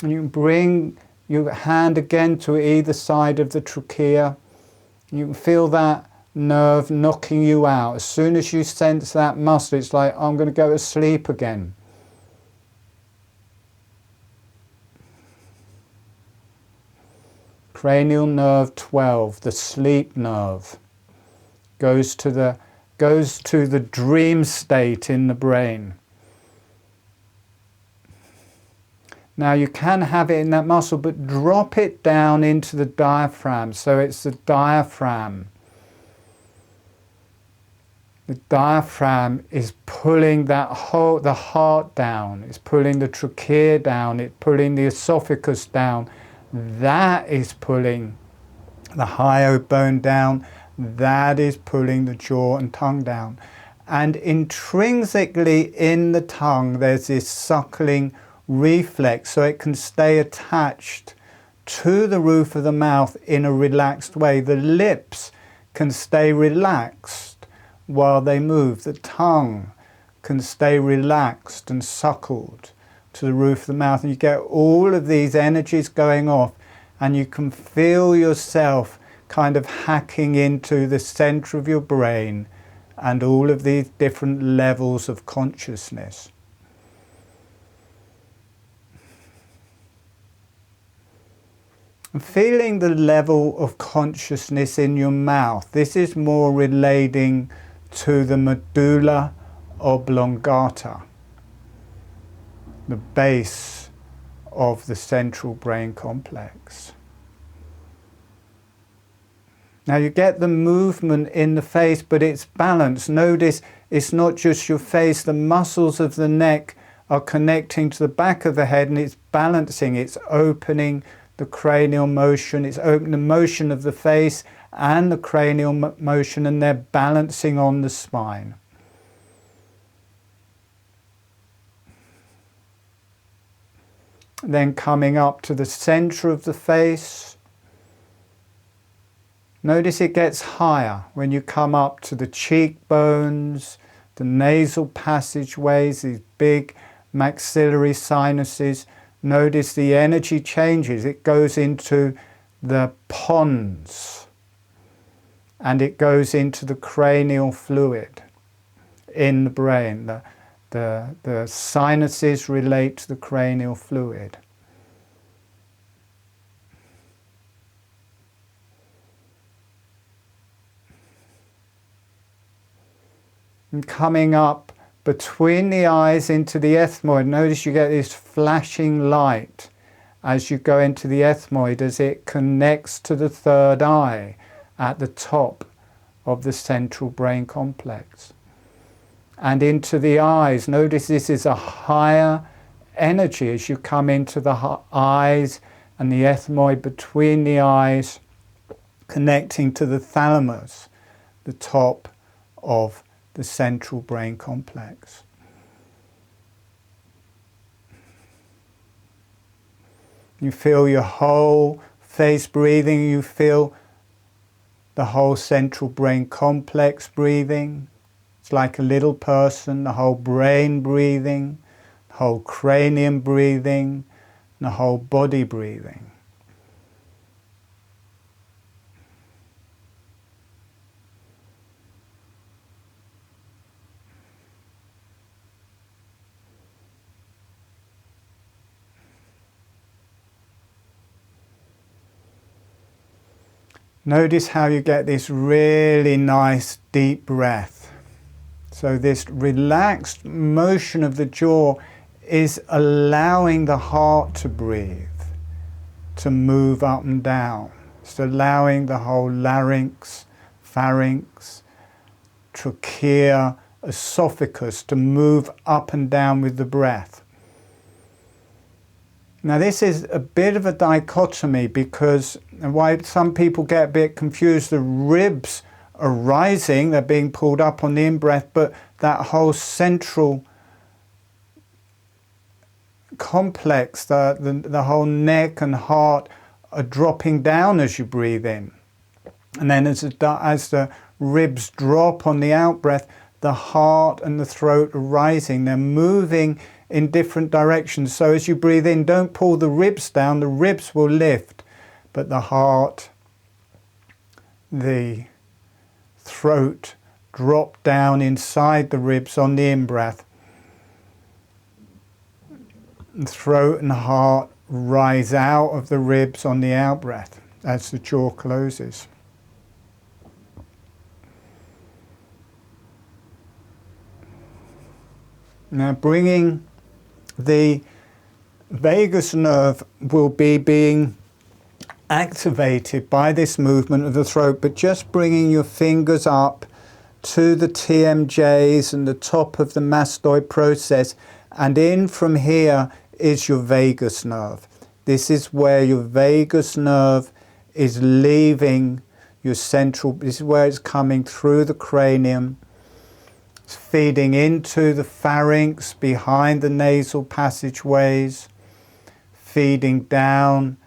And you can bring your hand again to either side of the trachea. You can feel that nerve knocking you out. As soon as you sense that muscle, it's like, I'm going to go to sleep again. Cranial nerve 12, the sleep nerve, goes to the dream state in the brain. Now you can have it in that muscle, but drop it down into the diaphragm. So it's the diaphragm. The diaphragm is pulling the heart down. It's pulling the trachea down. It's pulling the esophagus down. That is pulling the hyoid bone down. That is pulling the jaw and tongue down. And intrinsically in the tongue, there's this suckling reflex, so it can stay attached to the roof of the mouth in a relaxed way. The lips can stay relaxed while they move. The tongue can stay relaxed and suckled to the roof of the mouth. And you get all of these energies going off, and you can feel yourself kind of hacking into the center of your brain and all of these different levels of consciousness. Feeling the level of consciousness in your mouth. This is more relating to the medulla oblongata, the base of the central brain complex. Now you get the movement in the face, but it's balanced. Notice it's not just your face. The muscles of the neck are connecting to the back of the head, and it's balancing. It's opening the cranial motion. It's opening the motion of the face and the cranial motion, and they're balancing on the spine. Then coming up to the center of the face. Notice it gets higher when you come up to the cheekbones, the nasal passageways, these big maxillary sinuses. Notice the energy changes. It goes into the pons, and it goes into the cranial fluid in the brain. The sinuses relate to the cranial fluid. And coming up between the eyes into the ethmoid. Notice you get this flashing light as you go into the ethmoid as it connects to the third eye at the top of the central brain complex. And into the eyes. Notice this is a higher energy as you come into the eyes and the ethmoid between the eyes, connecting to the thalamus, the top of the central brain complex. You feel your whole face breathing, you feel the whole central brain complex breathing. It's like a little person, the whole brain breathing, the whole cranium breathing, and the whole body breathing. Notice how you get this really nice deep breath. So this relaxed motion of the jaw is allowing the heart to breathe, to move up and down. It's allowing the whole larynx, pharynx, trachea, esophagus to move up and down with the breath. Now this is a bit of a dichotomy because why some people get a bit confused, the ribs are rising, they're being pulled up on the in-breath, but that whole central complex, the whole neck and heart are dropping down as you breathe in. And then as the ribs drop on the out-breath, the heart and the throat are rising, they're moving in different directions. So as you breathe in, don't pull the ribs down, the ribs will lift, but the heart, the throat drop down inside the ribs on the in-breath. Throat and heart rise out of the ribs on the out-breath as the jaw closes. Now bringing the vagus nerve will be being activated by this movement of the throat, but just bringing your fingers up to the TMJs and the top of the mastoid process, and in from here is your vagus nerve. This is where your vagus nerve is leaving your central, this is where it's coming through the cranium. It's feeding into the pharynx behind the nasal passageways, feeding down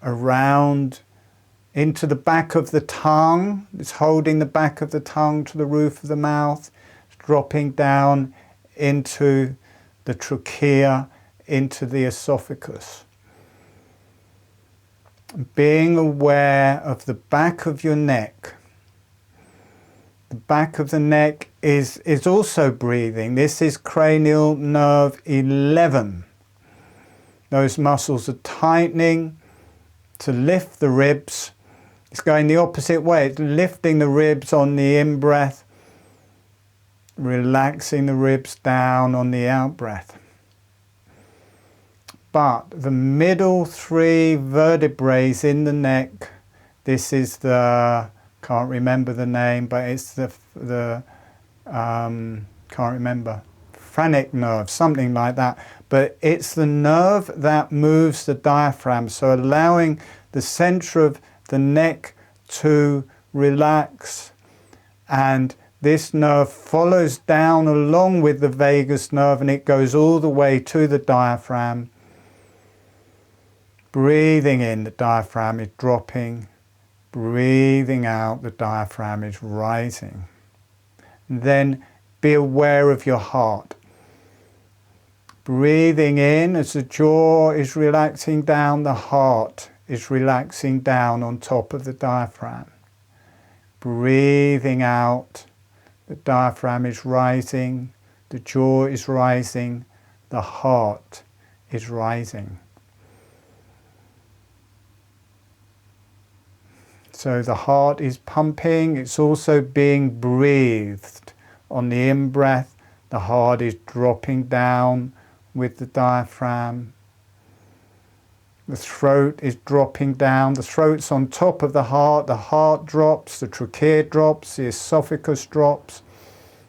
around into the back of the tongue. It's holding the back of the tongue to the roof of the mouth. It's dropping down into the trachea, into the esophagus. Being aware of the back of your neck. The back of the neck is also breathing. This is cranial nerve 11. Those muscles are tightening to lift the ribs. It's going the opposite way. It's lifting the ribs on the in-breath, relaxing the ribs down on the out-breath. But the middle 3 vertebrae in the neck, this is the, can't remember the name, but it's the can't remember, phrenic nerve, something like that. But it's the nerve that moves the diaphragm, so allowing the center of the neck to relax, and this nerve follows down along with the vagus nerve, and it goes all the way to the diaphragm. Breathing in, the diaphragm is dropping. Breathing out, the diaphragm is rising. And then be aware of your heart. Breathing in as the jaw is relaxing down, the heart is relaxing down on top of the diaphragm. Breathing out, the diaphragm is rising, the jaw is rising, the heart is rising. So the heart is pumping, it's also being breathed. On the in-breath, the heart is dropping down with the diaphragm. The throat is dropping down, the throat's on top of the heart drops, the trachea drops, the esophagus drops,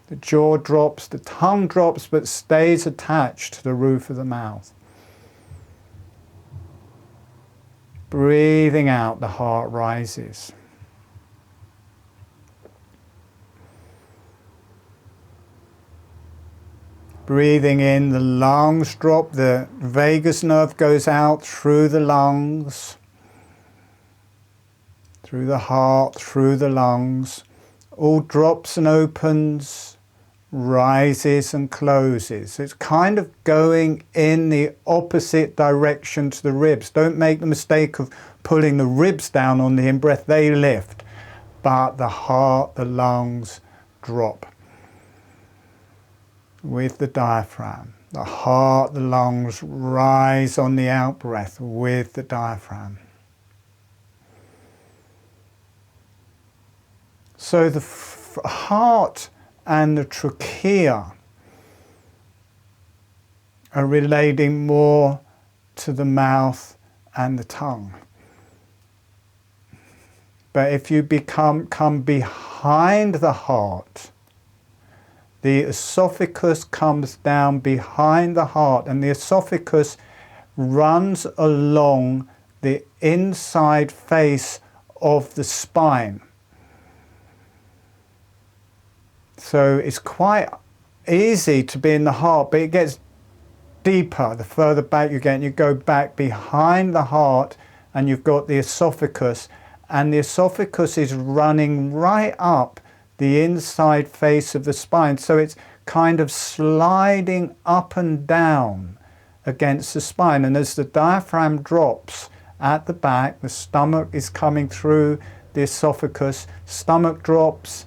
the jaw drops, the tongue drops but stays attached to the roof of the mouth. Breathing out, the heart rises. Breathing in, the lungs drop, the vagus nerve goes out through the lungs, through the heart, through the lungs. All drops and opens, rises and closes. It's kind of going in the opposite direction to the ribs. Don't make the mistake of pulling the ribs down on the in-breath. They lift, but the heart, the lungs drop with the diaphragm. The heart, the lungs rise on the out-breath with the diaphragm. So the heart and the trachea are relating more to the mouth and the tongue. But if you come behind the heart, the esophagus comes down behind the heart, and the esophagus runs along the inside face of the spine. So it's quite easy to be in the heart, but it gets deeper the further back you get, and you go back behind the heart and you've got the esophagus, and the esophagus is running right up the inside face of the spine. So it's kind of sliding up and down against the spine, and as the diaphragm drops at the back, the stomach is coming through the esophagus, stomach drops,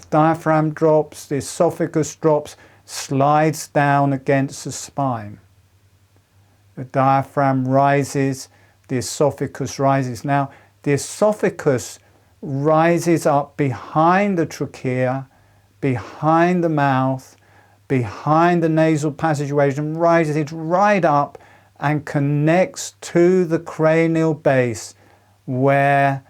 diaphragm drops, the esophagus drops, slides down against the spine. The diaphragm rises, the esophagus rises. Now, the esophagus rises up behind the trachea, behind the mouth, behind the nasal passageways, and rises right up and connects to the cranial base where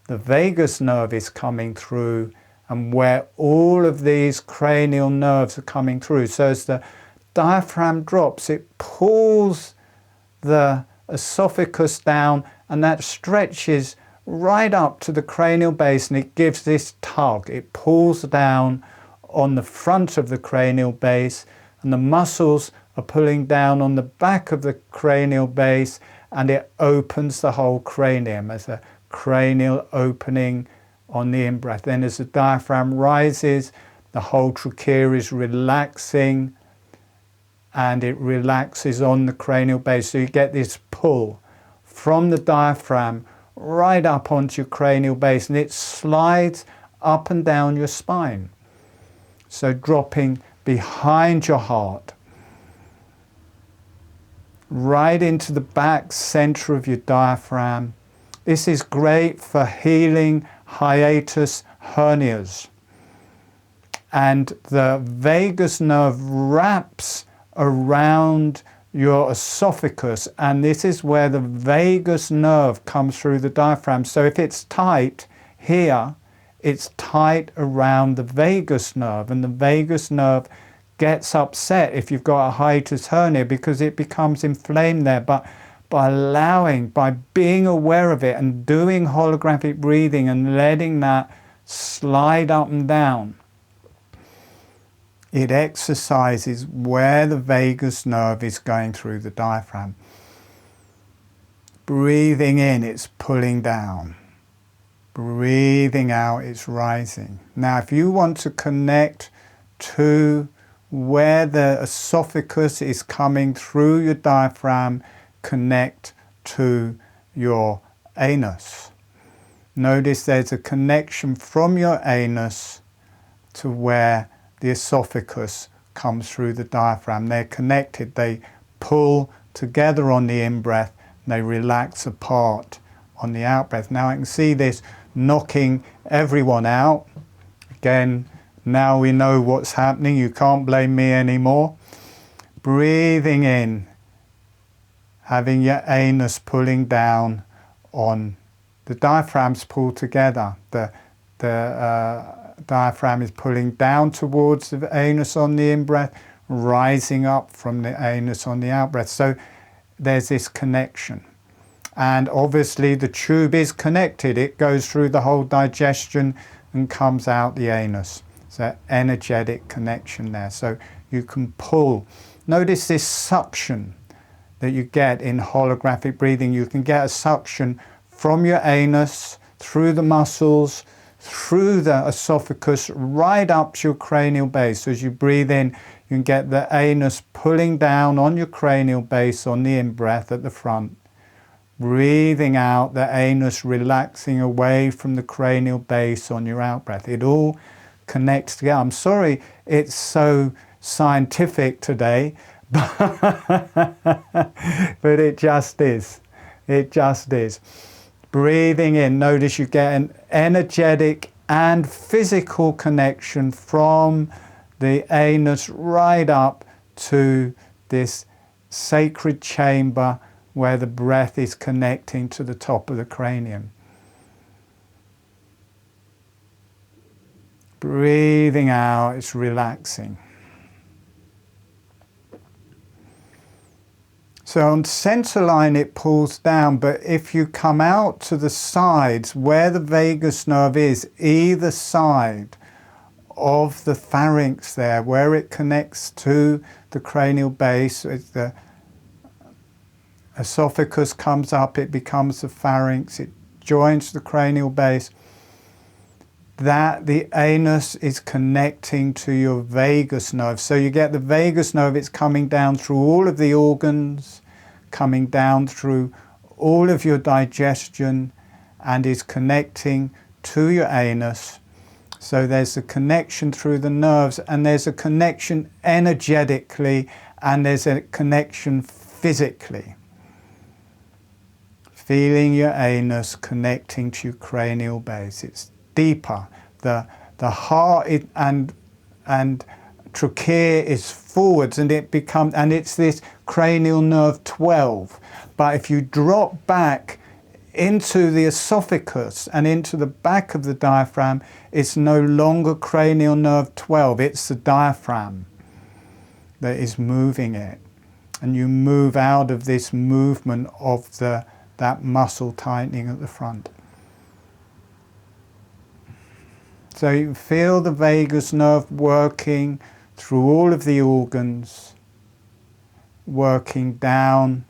the vagus nerve is coming through and where all of these cranial nerves are coming through. So as the diaphragm drops, it pulls the esophagus down, and that stretches right up to the cranial base, and it gives this tug. It pulls down on the front of the cranial base, and the muscles are pulling down on the back of the cranial base, and it opens the whole cranium as a cranial opening on the in-breath. Then as the diaphragm rises, the whole trachea is relaxing, and it relaxes on the cranial base. So you get this pull from the diaphragm right up onto your cranial base, and it slides up and down your spine. So dropping behind your heart, right into the back center of your diaphragm. This is great for healing hiatus hernias. And the vagus nerve wraps around your esophagus, and this is where the vagus nerve comes through the diaphragm. So if it's tight here, it's tight around the vagus nerve, and the vagus nerve gets upset if you've got a hiatus hernia because it becomes inflamed there. But by being aware of it and doing holographic breathing and letting that slide up and down, it exercises where the vagus nerve is going through the diaphragm. Breathing in, it's pulling down. Breathing out, it's rising. Now, if you want to connect to where the esophagus is coming through your diaphragm, connect to your anus. Notice there's a connection from your anus to where the esophagus comes through the diaphragm. They're connected. They pull together on the in-breath, and they relax apart on the out-breath. Now I can see this knocking everyone out. Again, now we know what's happening. You can't blame me anymore. Breathing in, having your anus pulling down on the diaphragms, pull together. The diaphragm is pulling down towards the anus on the in-breath, rising up from the anus on the out-breath. So there's this connection. And obviously the tube is connected. It goes through the whole digestion and comes out the anus. So energetic connection there. So you can pull. Notice this suction that you get in holographic breathing. You can get a suction from your anus, through the muscles, through the esophagus, right up to your cranial base. So as you breathe in, you can get the anus pulling down on your cranial base on the in-breath at the front. Breathing out, the anus relaxing away from the cranial base on your out-breath. It all connects together. I'm sorry it's so scientific today, but it just is. It just is. Breathing in, notice you get an energetic and physical connection from the anus right up to this sacred chamber where the breath is connecting to the top of the cranium. Breathing out, it's relaxing. So on center line it pulls down, but if you come out to the sides where the vagus nerve is, either side of the pharynx there, where it connects to the cranial base, the esophagus comes up, it becomes the pharynx, it joins the cranial base, that the anus is connecting to your vagus nerve. So you get the vagus nerve, it's coming down through all of the organs, coming down through all of your digestion, and is connecting to your anus. So there's a connection through the nerves, and there's a connection energetically, and there's a connection physically. Feeling your anus connecting to your cranial base. It's deeper. The heart and trachea is forwards, and it's this cranial nerve 12. But if you drop back into the esophagus and into the back of the diaphragm, it's no longer cranial nerve 12, it's the diaphragm that is moving it. And you move out of this movement of that muscle tightening at the front. So you feel the vagus nerve working through all of the organs, working down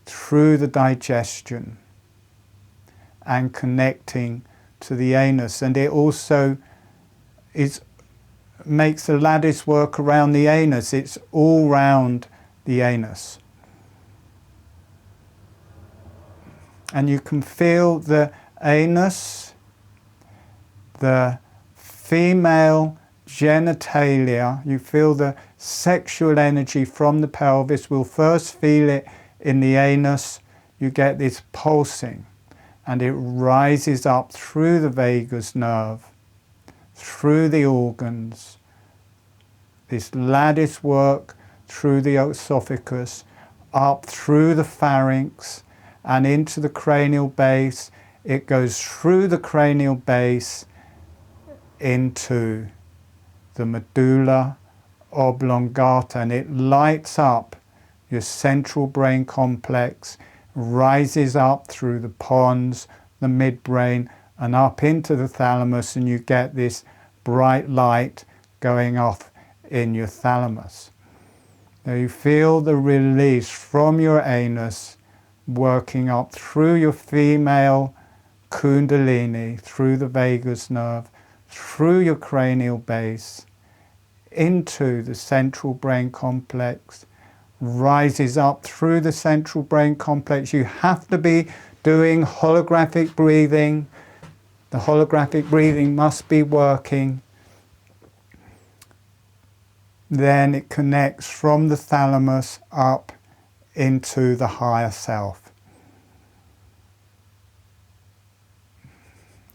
through the digestion and connecting to the anus. And it also makes the lattice work around the anus. It's all round the anus. And you can feel the anus, the female genitalia. You feel the sexual energy from the pelvis. We'll first feel it in the anus. You get this pulsing, and it rises up through the vagus nerve, through the organs. This lattice work through the esophagus, up through the pharynx and into the cranial base. It goes through the cranial base into the medulla oblongata, and it lights up your central brain complex, rises up through the pons, the midbrain, and up into the thalamus, and you get this bright light going off in your thalamus. Now you feel the release from your anus working up through your female Kundalini, through the vagus nerve, through your cranial base, into the central brain complex, rises up through the central brain complex. You have to be doing holographic breathing. The holographic breathing must be working. Then it connects from the thalamus up into the higher self.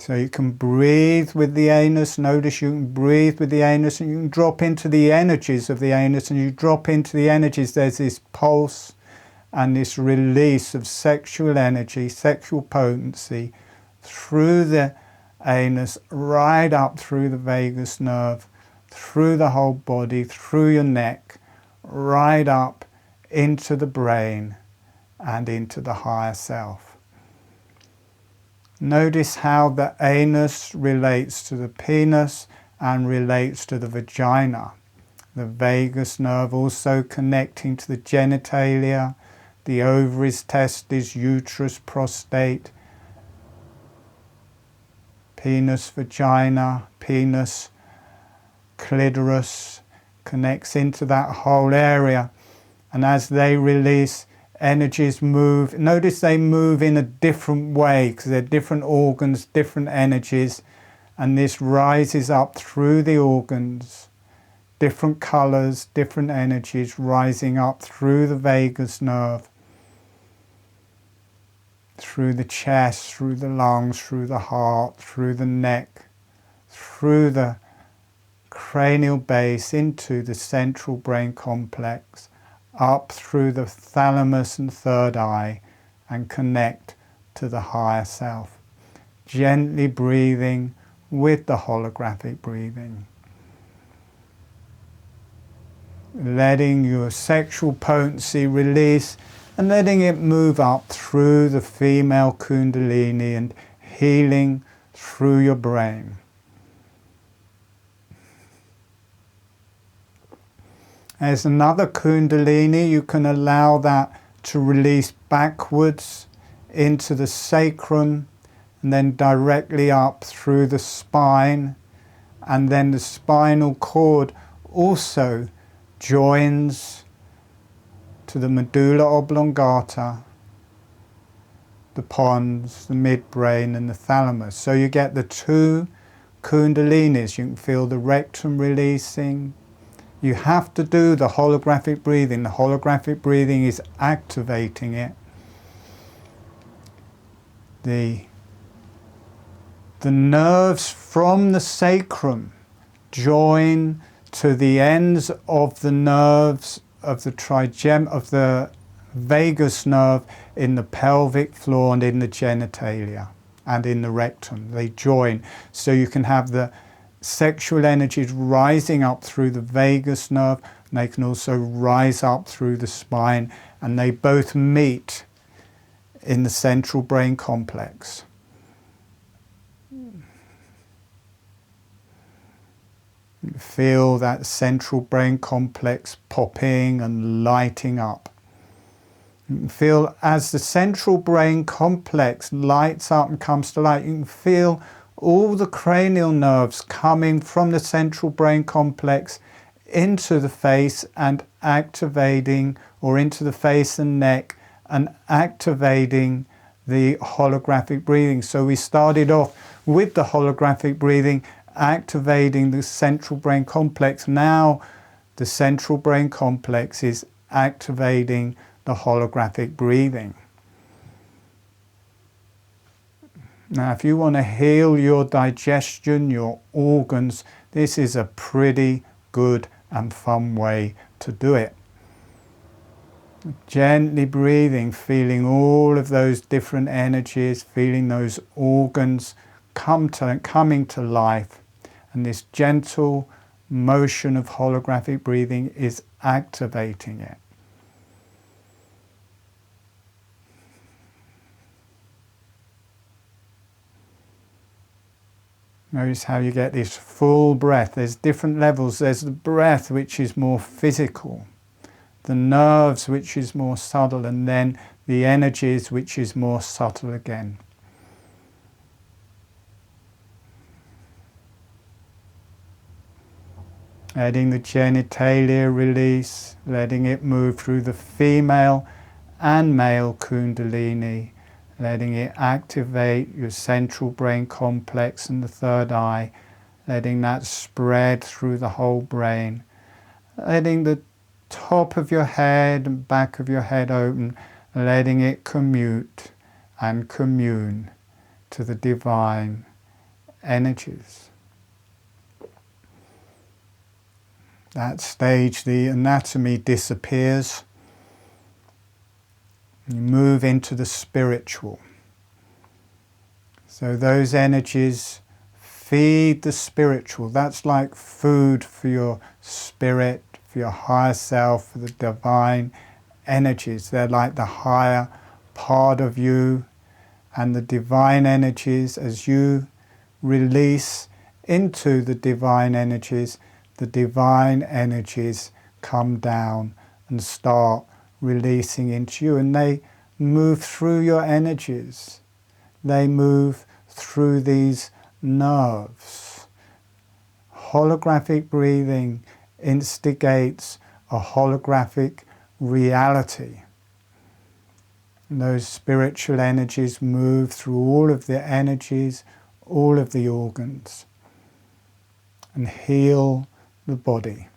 So you can breathe with the anus. Notice you can breathe with the anus, and you can drop into the energies of the anus, and you drop into the energies. There's this pulse and this release of sexual energy, sexual potency through the anus, right up through the vagus nerve, through the whole body, through your neck, right up into the brain and into the higher self. Notice how the anus relates to the penis and relates to the vagina. The vagus nerve also connecting to the genitalia, the ovaries, testes, uterus, prostate, penis, vagina, penis, clitoris, connects into that whole area. And as they release, energies move. Notice they move in a different way because they're different organs, different energies, and this rises up through the organs, different colors, different energies rising up through the vagus nerve, through the chest, through the lungs, through the heart, through the neck, through the cranial base into the central brain complex, up through the thalamus and third eye, and connect to the higher self. Gently breathing with the holographic breathing. Letting your sexual potency release and letting it move up through the female Kundalini and healing through your brain. As another Kundalini, you can allow that to release backwards into the sacrum and then directly up through the spine, and then the spinal cord also joins to the medulla oblongata, the pons, the midbrain and the thalamus. So you get the two Kundalinis. You can feel the rectum releasing. You have to do the holographic breathing. The holographic breathing is activating it. The nerves from the sacrum join to the ends of the nerves of the vagus nerve in the pelvic floor and in the genitalia and in the rectum. They join, so you can have the sexual energies rising up through the vagus nerve, And they can also rise up through the spine, and they both meet in the central brain complex. Feel that central brain complex popping and lighting up. You can feel as the central brain complex lights up and comes to light, you can feel all the cranial nerves coming from the central brain complex into the face and activating, or into the face and neck and activating the holographic breathing. So we started off with the holographic breathing, activating the central brain complex. Now the central brain complex is activating the holographic breathing. Now, if you want to heal your digestion, your organs, this is a pretty good and fun way to do it. Gently breathing, feeling all of those different energies, feeling those organs coming to life. And this gentle motion of holographic breathing is activating it. Notice how you get this full breath. There's different levels. There's the breath which is more physical, the nerves which is more subtle, and then the energies which is more subtle again. Letting the genitalia release, letting it move through the female and male Kundalini, letting it activate your central brain complex and the third eye, letting that spread through the whole brain, letting the top of your head and back of your head open, letting it commute and commune to the divine energies. That stage, the anatomy disappears. You move into the spiritual. So those energies feed the spiritual. That's like food for your spirit, for your higher self, for the divine energies. They're like the higher part of you, and the divine energies, as you release into the divine energies come down and start releasing into you, and they move through your energies. They move through these nerves. Holographic breathing instigates a holographic reality. And those spiritual energies move through all of the energies, all of the organs, and heal the body.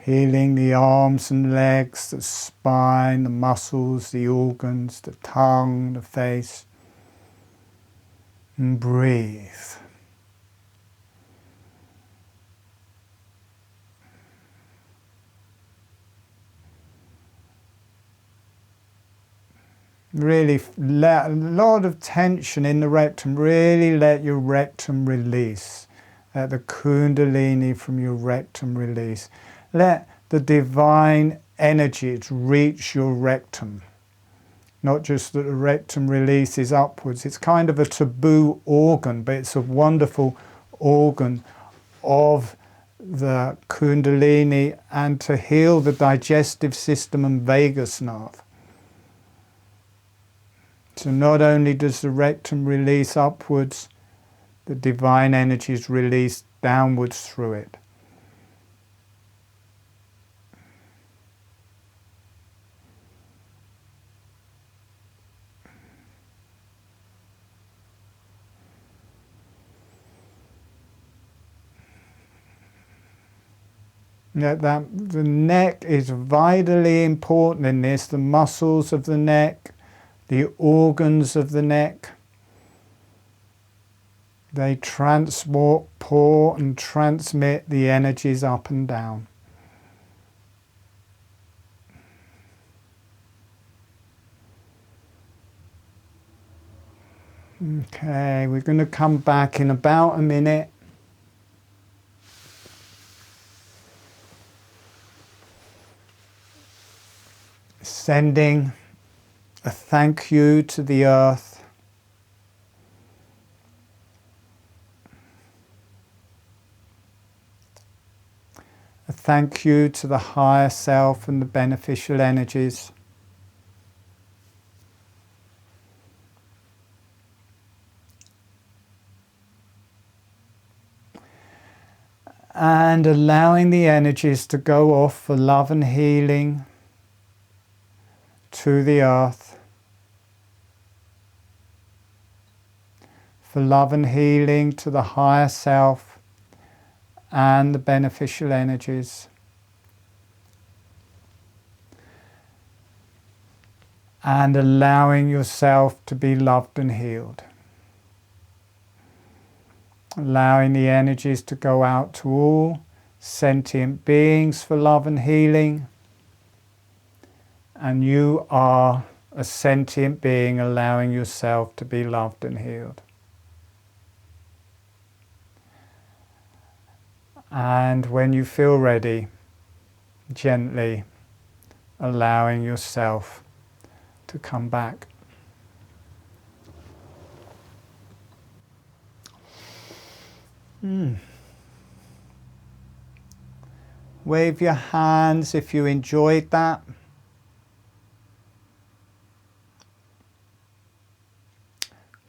Healing the arms and legs, the spine, the muscles, the organs, the tongue, the face. And breathe. Really let a lot of tension in the rectum. Really let your rectum release. Let the Kundalini from your rectum release. Let the divine energies reach your rectum. Not just that the rectum releases upwards. It's kind of a taboo organ, but it's a wonderful organ of the Kundalini and to heal the digestive system and vagus nerve. So not only does the rectum release upwards, the divine energies release downwards through it. The neck is vitally important in this, the muscles of the neck, the organs of the neck. They transport and transmit the energies up and down. Okay, we're going to come back in about a minute. Sending a thank you to the earth. A thank you to the higher self and the beneficial energies. And allowing the energies to go off for love and healing to the earth. For love and healing to the higher self and the beneficial energies. And allowing yourself to be loved and healed. Allowing the energies to go out to all sentient beings for love and healing. And you are a sentient being allowing yourself to be loved and healed. And when you feel ready, gently allowing yourself to come back. Wave your hands if you enjoyed that.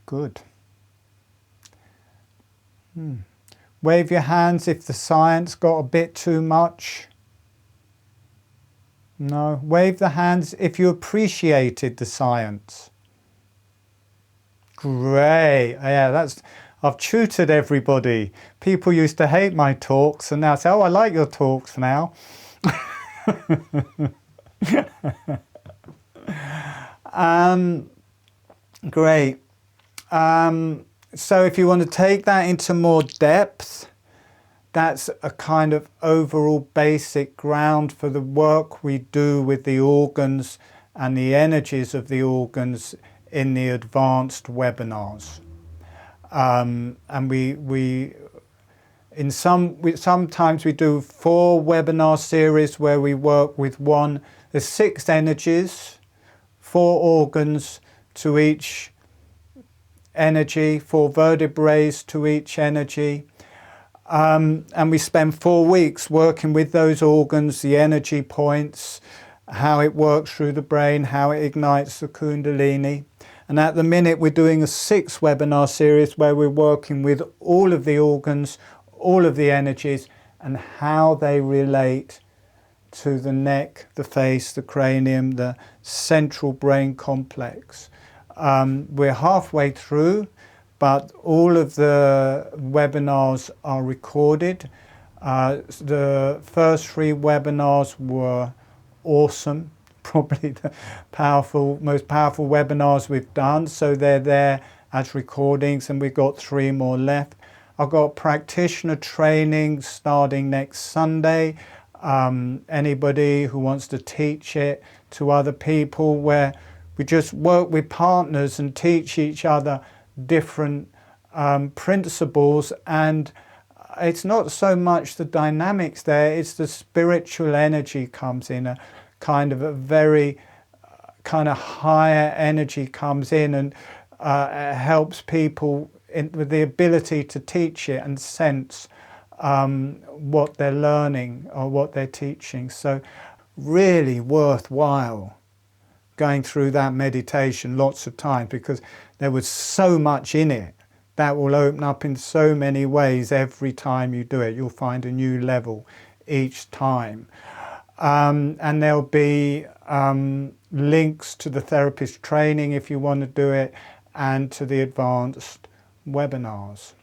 Good. Wave your hands if the science got a bit too much. No. Wave the hands if you appreciated the science. Great. Yeah, I've tutored everybody. People used to hate my talks and now say, oh, I like your talks now. Great. So if you want to take that into more depth, that's a kind of overall basic ground for the work we do with the organs and the energies of the organs in the advanced webinars. And sometimes we do 4 webinar series where we work with there's 6 energies, 4 organs to each energy, 4 vertebrae to each energy. And we spend 4 weeks working with those organs, the energy points, how it works through the brain, how it ignites the Kundalini. And at the minute we're doing a 6 webinar series where we're working with all of the organs, all of the energies, and how they relate to the neck, the face, the cranium, the central brain complex. We're halfway through, but all of the webinars are recorded. The first 3 webinars were awesome, probably the most powerful webinars we've done. So they're there as recordings, and we've got 3 more left. I've got practitioner training starting next Sunday. Anybody who wants to teach it to other people, where we just work with partners and teach each other different principles. And it's not so much the dynamics there, it's the spiritual energy comes in, a kind of a very kind of higher energy comes in and helps people with the ability to teach it and sense what they're learning or what they're teaching. So really worthwhile going through that meditation lots of times, because there was so much in it that will open up in so many ways. Every time you do it, you'll find a new level each time. And there'll be links to the therapist training if you want to do it, and to the advanced webinars.